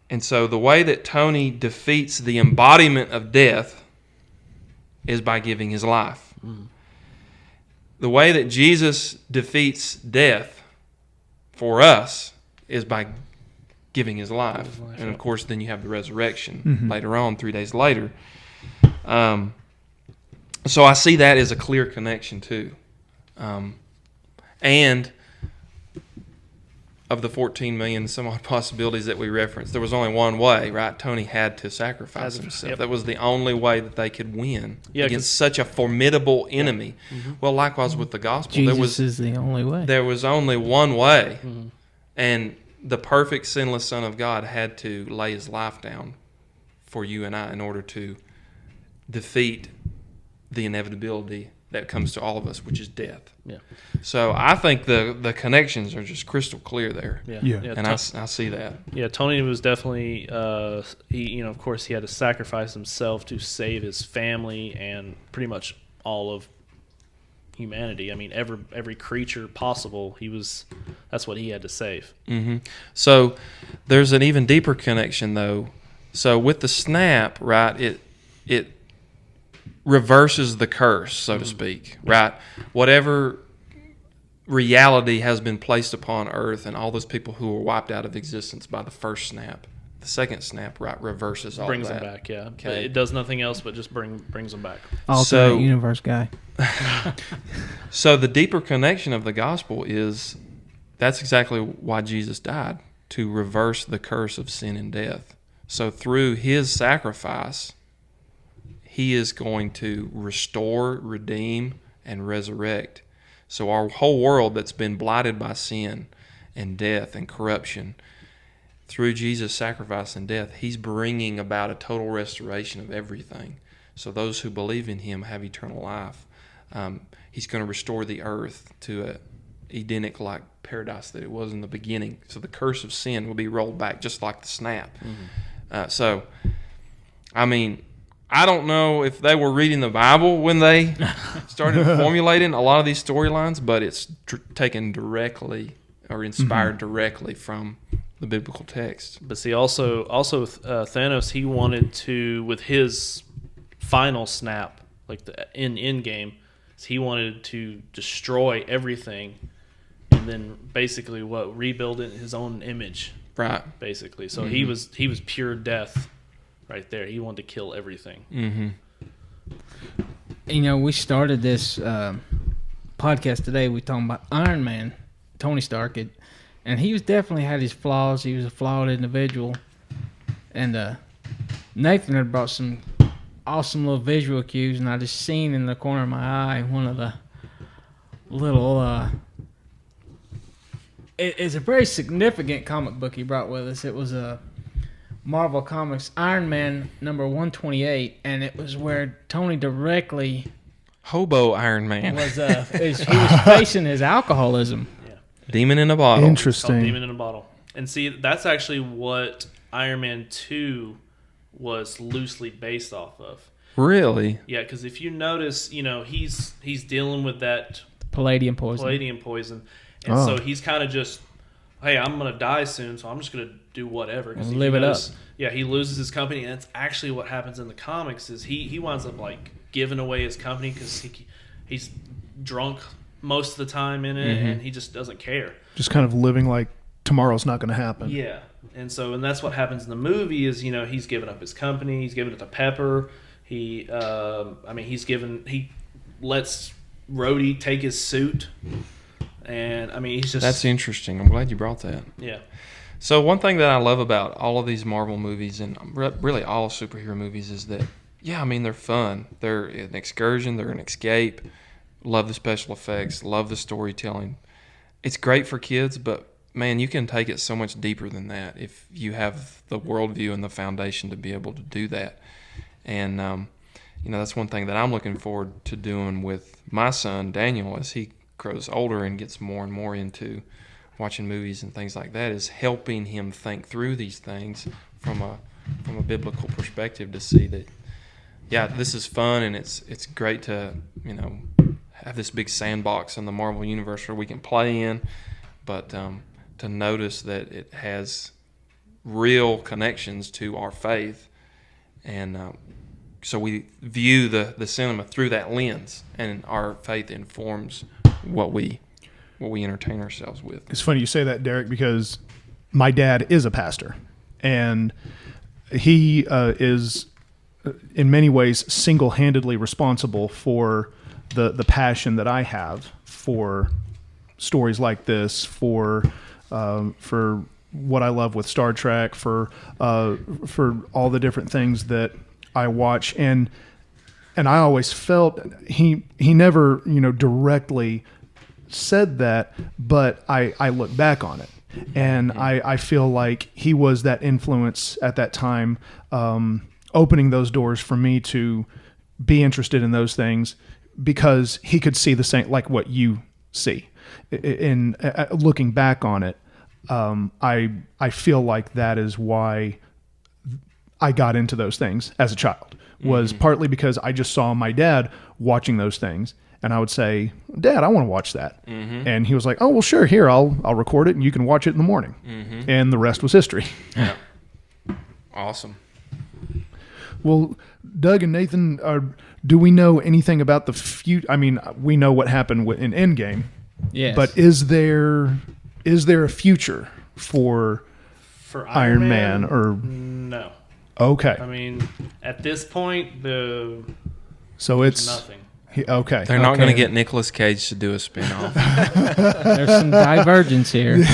And so the way that Tony defeats the embodiment of death is by giving his life. The way that Jesus defeats death for us is by giving his life. And of course, then you have the resurrection later on, 3 days later. So I see that as a clear connection too. And of the 14 million some odd possibilities that we referenced, there was only one way, right? Tony had to sacrifice himself. Yep. That was the only way that they could win Yeah, against such a formidable enemy. Mm-hmm. Well, likewise with the gospel, Jesus is the only way. there was only one way, Mm-hmm. and the perfect sinless Son of God had to lay his life down for you and I in order to defeat the inevitability that comes to all of us, which is death. Yeah. So I think the connections are just crystal clear there. Yeah. And I see that. Yeah, Tony was definitely, of course, he had to sacrifice himself to save his family and pretty much all of humanity. I mean, every creature possible, that's what he had to save. Mm-hmm. So there's an even deeper connection, though. So with the snap, right, it reverses the curse, so to speak, right? Whatever reality has been placed upon earth and all those people who were wiped out of existence by the first snap, the second snap, right, reverses all Brings that. them back, yeah. Okay. It does nothing else but just brings them back. Alternate universe guy. So the deeper connection of the gospel is that's exactly why Jesus died, to reverse the curse of sin and death. So through his sacrifice, he is going to restore, redeem, and resurrect. So our whole world that's been blighted by sin and death and corruption, through Jesus' sacrifice and death, he's bringing about a total restoration of everything. So those who believe in him have eternal life. He's going to restore the earth to a Edenic-like paradise that it was in the beginning. So the curse of sin will be rolled back just like the snap. Mm-hmm. I don't know if they were reading the Bible when they started formulating a lot of these storylines, but it's taken directly or inspired directly from the biblical text. But see, also Thanos, he wanted to, with his final snap, like the in game, he wanted to destroy everything and then basically rebuild it in his own image. Right. Basically. So he was pure death right there. He wanted to kill everything. Mm-hmm. We started this podcast today. We talking about Iron Man, Tony Stark, and he was definitely had his flaws. He was a flawed individual. And Nathan had brought some awesome little visual cues, and I just seen in the corner of my eye one of the little. It's a very significant comic book he brought with us. It was a Marvel Comics Iron Man number 128, and it was where Tony directly Hobo Iron Man was he was facing his alcoholism. Yeah. Demon in a bottle. Interesting. Demon in a bottle. And see, that's actually what Iron Man 2 was loosely based off of. Really? Yeah, because if you notice, he's dealing with that Palladium poison. And so he's kind of just, hey, I'm going to die soon, so I'm just going to do whatever. And live it up. Yeah, he loses his company, and that's actually what happens in the comics is he winds up, giving away his company because he's drunk most of the time in it, and he just doesn't care. Just kind of living like tomorrow's not going to happen. Yeah. And that's what happens in the movie is, he's giving up his company, he's giving it to Pepper. He lets Rhodey take his suit. And he's just... That's interesting. I'm glad you brought that. Yeah. So one thing that I love about all of these Marvel movies and really all superhero movies is that, they're fun. They're an excursion. They're an escape. Love the special effects. Love the storytelling. It's great for kids, but, man, you can take it so much deeper than that if you have the worldview and the foundation to be able to do that. And, that's one thing that I'm looking forward to doing with my son, Daniel, as he grows older and gets more and more into watching movies and things like that, is helping him think through these things from a biblical perspective to see that, this is fun and it's great to, have this big sandbox in the Marvel universe where we can play in, but to notice that it has real connections to our faith, and so we view the cinema through that lens, and our faith informs what we entertain ourselves with. It's funny you say that, Derek, because my dad is a pastor, and he is in many ways single-handedly responsible for the passion that I have for stories like this, for for what I love with Star Trek, for all the different things that I watch, and I always felt he never directly said that, but I look back on it, and I feel like he was that influence at that time, opening those doors for me to be interested in those things, because he could see the same, like what you see. In looking back on it, I feel like that is why I got into those things as a child, was partly because I just saw my dad watching those things, and I would say, "Dad, I want to watch that," and he was like, "Oh, well, sure, here, I'll record it, and you can watch it in the morning," and the rest was history. Yeah. Awesome. Well, Doug and Nathan, do we know anything about the future? I mean, we know what happened in Endgame. Yes. But is there a future for Iron Man or no? Okay. I mean, at this point, so it's nothing. Okay. They're not going to get Nicolas Cage to do a spinoff. There's some divergence here.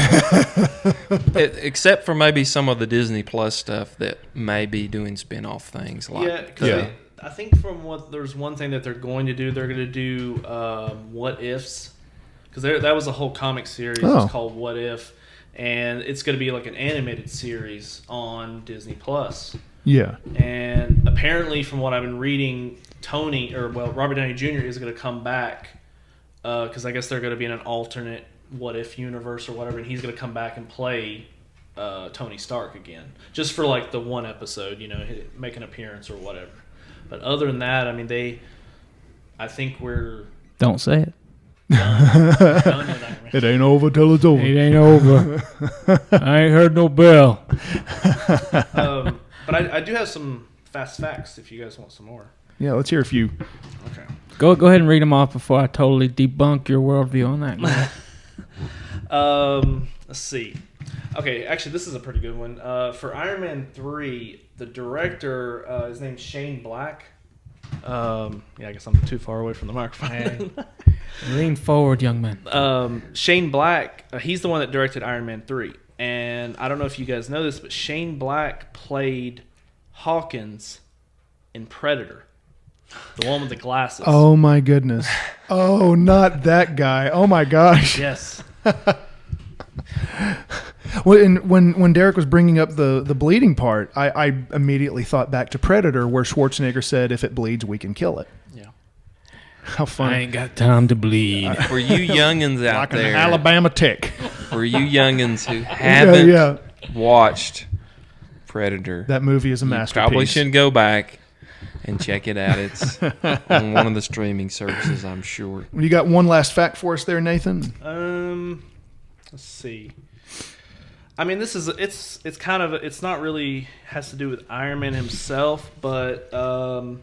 Except for maybe some of the Disney Plus stuff that may be doing spinoff things. Like I think there's one thing that they're going to do. They're going to do What Ifs. Because that was a whole comic series. It's called What If, and it's going to be like an animated series on Disney Plus. Yeah. And apparently, from what I've been reading, Robert Downey Jr. is going to come back because I guess they're going to be in an alternate What If universe or whatever, and he's going to come back and play Tony Stark again, just for like the one episode, make an appearance or whatever. But other than that, I mean, I think we're Don't say it. done with Iron Man. It ain't over till it's over. It ain't over. I ain't heard no bell. But I do have some fast facts if you guys want some more. Yeah, let's hear a few. Okay. Go ahead and read them off before I totally debunk your worldview on that. Let's see. Okay, actually, this is a pretty good one. For Iron Man 3, the director, his name's Shane Black. I guess I'm too far away from the microphone. Lean forward, young man. Shane Black, he's the one that directed Iron Man 3. And I don't know if you guys know this, but Shane Black played Hawkins in Predator. The one with the glasses. Oh, my goodness. Oh, not that guy. Oh, my gosh. Yes. Well, and when Derek was bringing up the bleeding part, I immediately thought back to Predator, where Schwarzenegger said, "If it bleeds, we can kill it." Yeah. How funny! I ain't got time to bleed. For you youngins out Like there, an Alabama tick. for you youngins who haven't watched Predator, That movie is a you masterpiece. probably should go back and check it out. It's on one of the streaming services, I'm sure. You got one last fact for us there, Nathan? Let's see. I mean, it's kind of, it's not really has to do with Iron Man himself, but the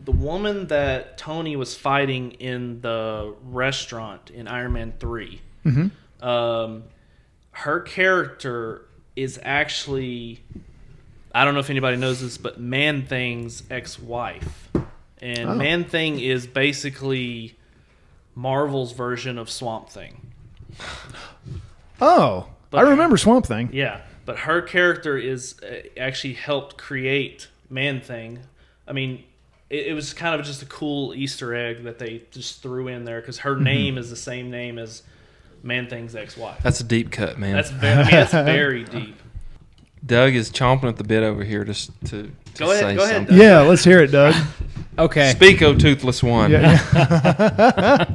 woman that Tony was fighting in the restaurant in Iron Man 3, her character is actually, I don't know if anybody knows this, but Man-Thing's ex-wife. And Man-Thing is basically Marvel's version of Swamp Thing. Oh, I remember Swamp Thing. Yeah, but her character is actually helped create Man-Thing. I mean, it was kind of just a cool Easter egg that they just threw in there because her name is the same name as Man-Thing's ex-wife. That's a deep cut, man. That's very deep. Doug is chomping at the bit over here to Go ahead, something. Doug. Yeah, let's hear it, Doug. Okay. Speak, O toothless one. Yeah.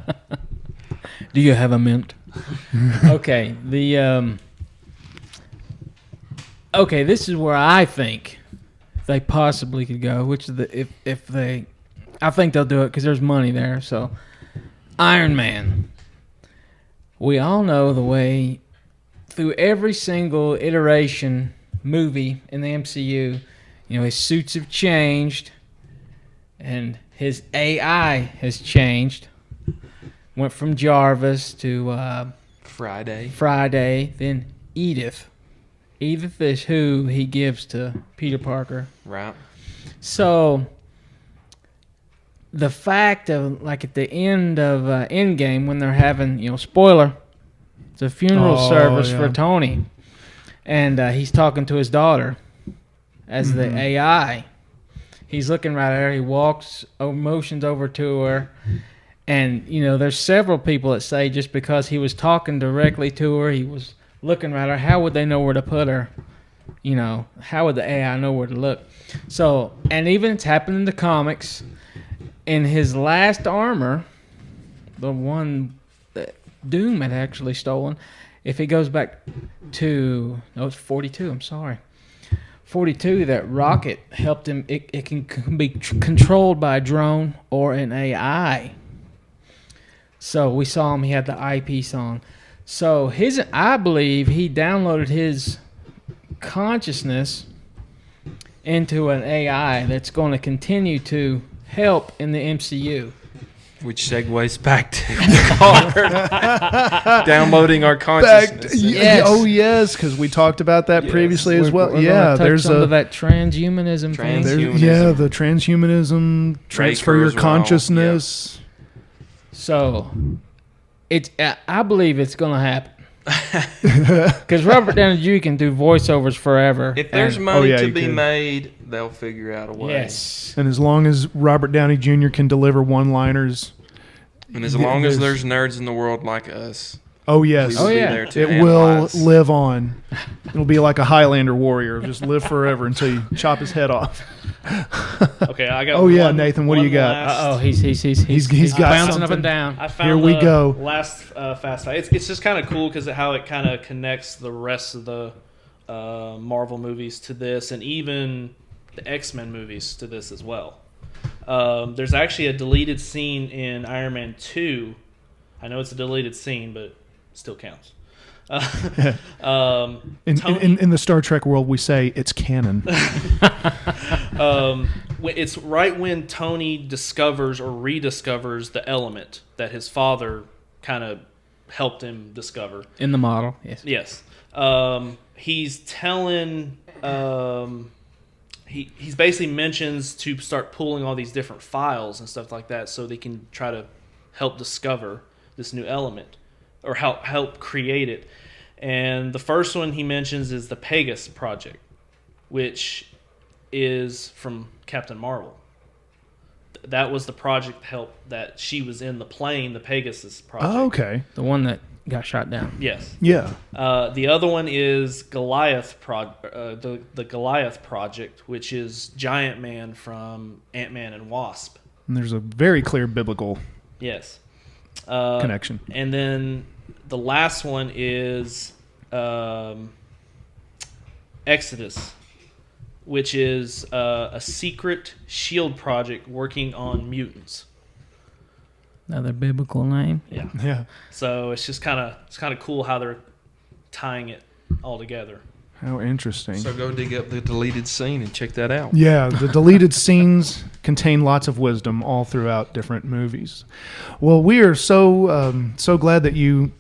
Do you have a mint? Okay. Okay, this is where I think they possibly could go. Which is I think they'll do it because there's money there. So, Iron Man. We all know the way through every single iteration movie in the MCU. His suits have changed, and his AI has changed. Went from Jarvis to Friday, then Edith. Edith is who he gives to Peter Parker. Right. So, the fact of, like, at the end of Endgame, when they're having, spoiler, It's a funeral service yeah. for Tony. And he's talking to his daughter as the AI. He's looking right at her. He motions over to her. And, there's several people that say just because he was talking directly to her, he was looking right at her, how would they know where to put her? How would the AI know where to look? So, and even it's happened in the comics. In his last armor, the one that Doom had actually stolen, if he goes back to, it's 42, I'm sorry. 42, that rocket helped him. It can be controlled by a drone or an AI. So we saw him, he had the eyepiece on. So I believe he downloaded his consciousness into an AI that's going to continue to help in the MCU. Which segues back to downloading our consciousness. Yes. Oh, yes, because we talked about that previously as well. We're Yeah, there's there's that transhumanism thing. Yeah, the transhumanism, transfer your consciousness. So, I believe it's going to happen. Because Robert Downey Jr. can do voiceovers forever. If there's money to be made, they'll figure out a way. Yes. And as long as Robert Downey Jr. can deliver one-liners. And as long as there's nerds in the world like us. Oh, yes. We will be there to it will analyze. live on. It'll be like a Highlander warrior. Just live forever until you chop his head off. Okay, I got. Oh, yeah, Nathan, what do you got? last- He's got bouncing something. up and down. I found Here we the go. last Fast Five. It's just kind of cool because how it kind of connects the rest of the Marvel movies to this, and even the X-Men movies to this as well. There's actually a deleted scene in Iron Man 2. I know it's a deleted scene, but it still counts. In the Star Trek world, we say it's canon. It's right when Tony discovers or rediscovers the element that his father kind of helped him discover. In the model, yes. Yes. He's telling... He's basically mentions to start pulling all these different files and stuff like that so they can try to help discover this new element or help create it. And the first one he mentions is the Pegasus Project, which is from Captain Marvel. That was the project that she was in the plane, the Pegasus Project. Oh, okay. The one that got shot down. Yes. Yeah. The other one is Goliath the Goliath Project, which is Giant Man from Ant-Man and Wasp. And there's a very clear biblical connection. And then the last one is Exodus, which is a secret SHIELD project working on mutants. Another biblical name. Yeah. Yeah. So it's kind of cool how they're tying it all together. How interesting. So go dig up the deleted scene and check that out. Yeah, the deleted scenes contain lots of wisdom all throughout different movies. Well, we are so glad that you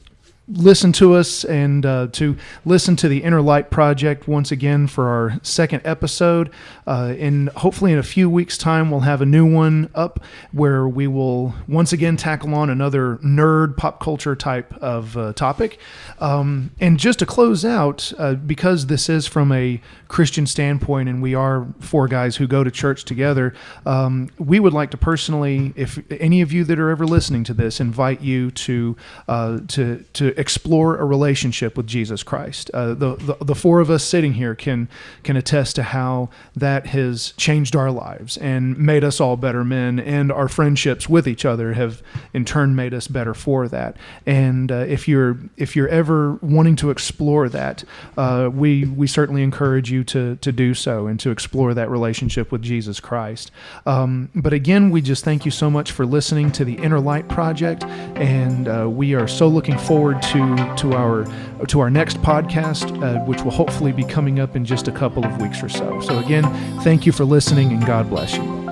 listen to us and to listen to the Inner Light Project once again for our second episode. And hopefully in a few weeks' time, we'll have a new one up where we will once again tackle on another nerd pop culture type of topic. And just to close out, because this is from a Christian standpoint and we are four guys who go to church together, we would like to personally, if any of you that are ever listening to this, invite you to explore a relationship with Jesus Christ. The four of us sitting here can attest to how that has changed our lives and made us all better men, and our friendships with each other have in turn made us better for that. And if you're ever wanting to explore that, we certainly encourage you to do so and to explore that relationship with Jesus Christ. But again, we just thank you so much for listening to the Inner Light Project, and we are so looking forward to our next podcast, which will hopefully be coming up in just a couple of weeks or so. So again, thank you for listening, and God bless you.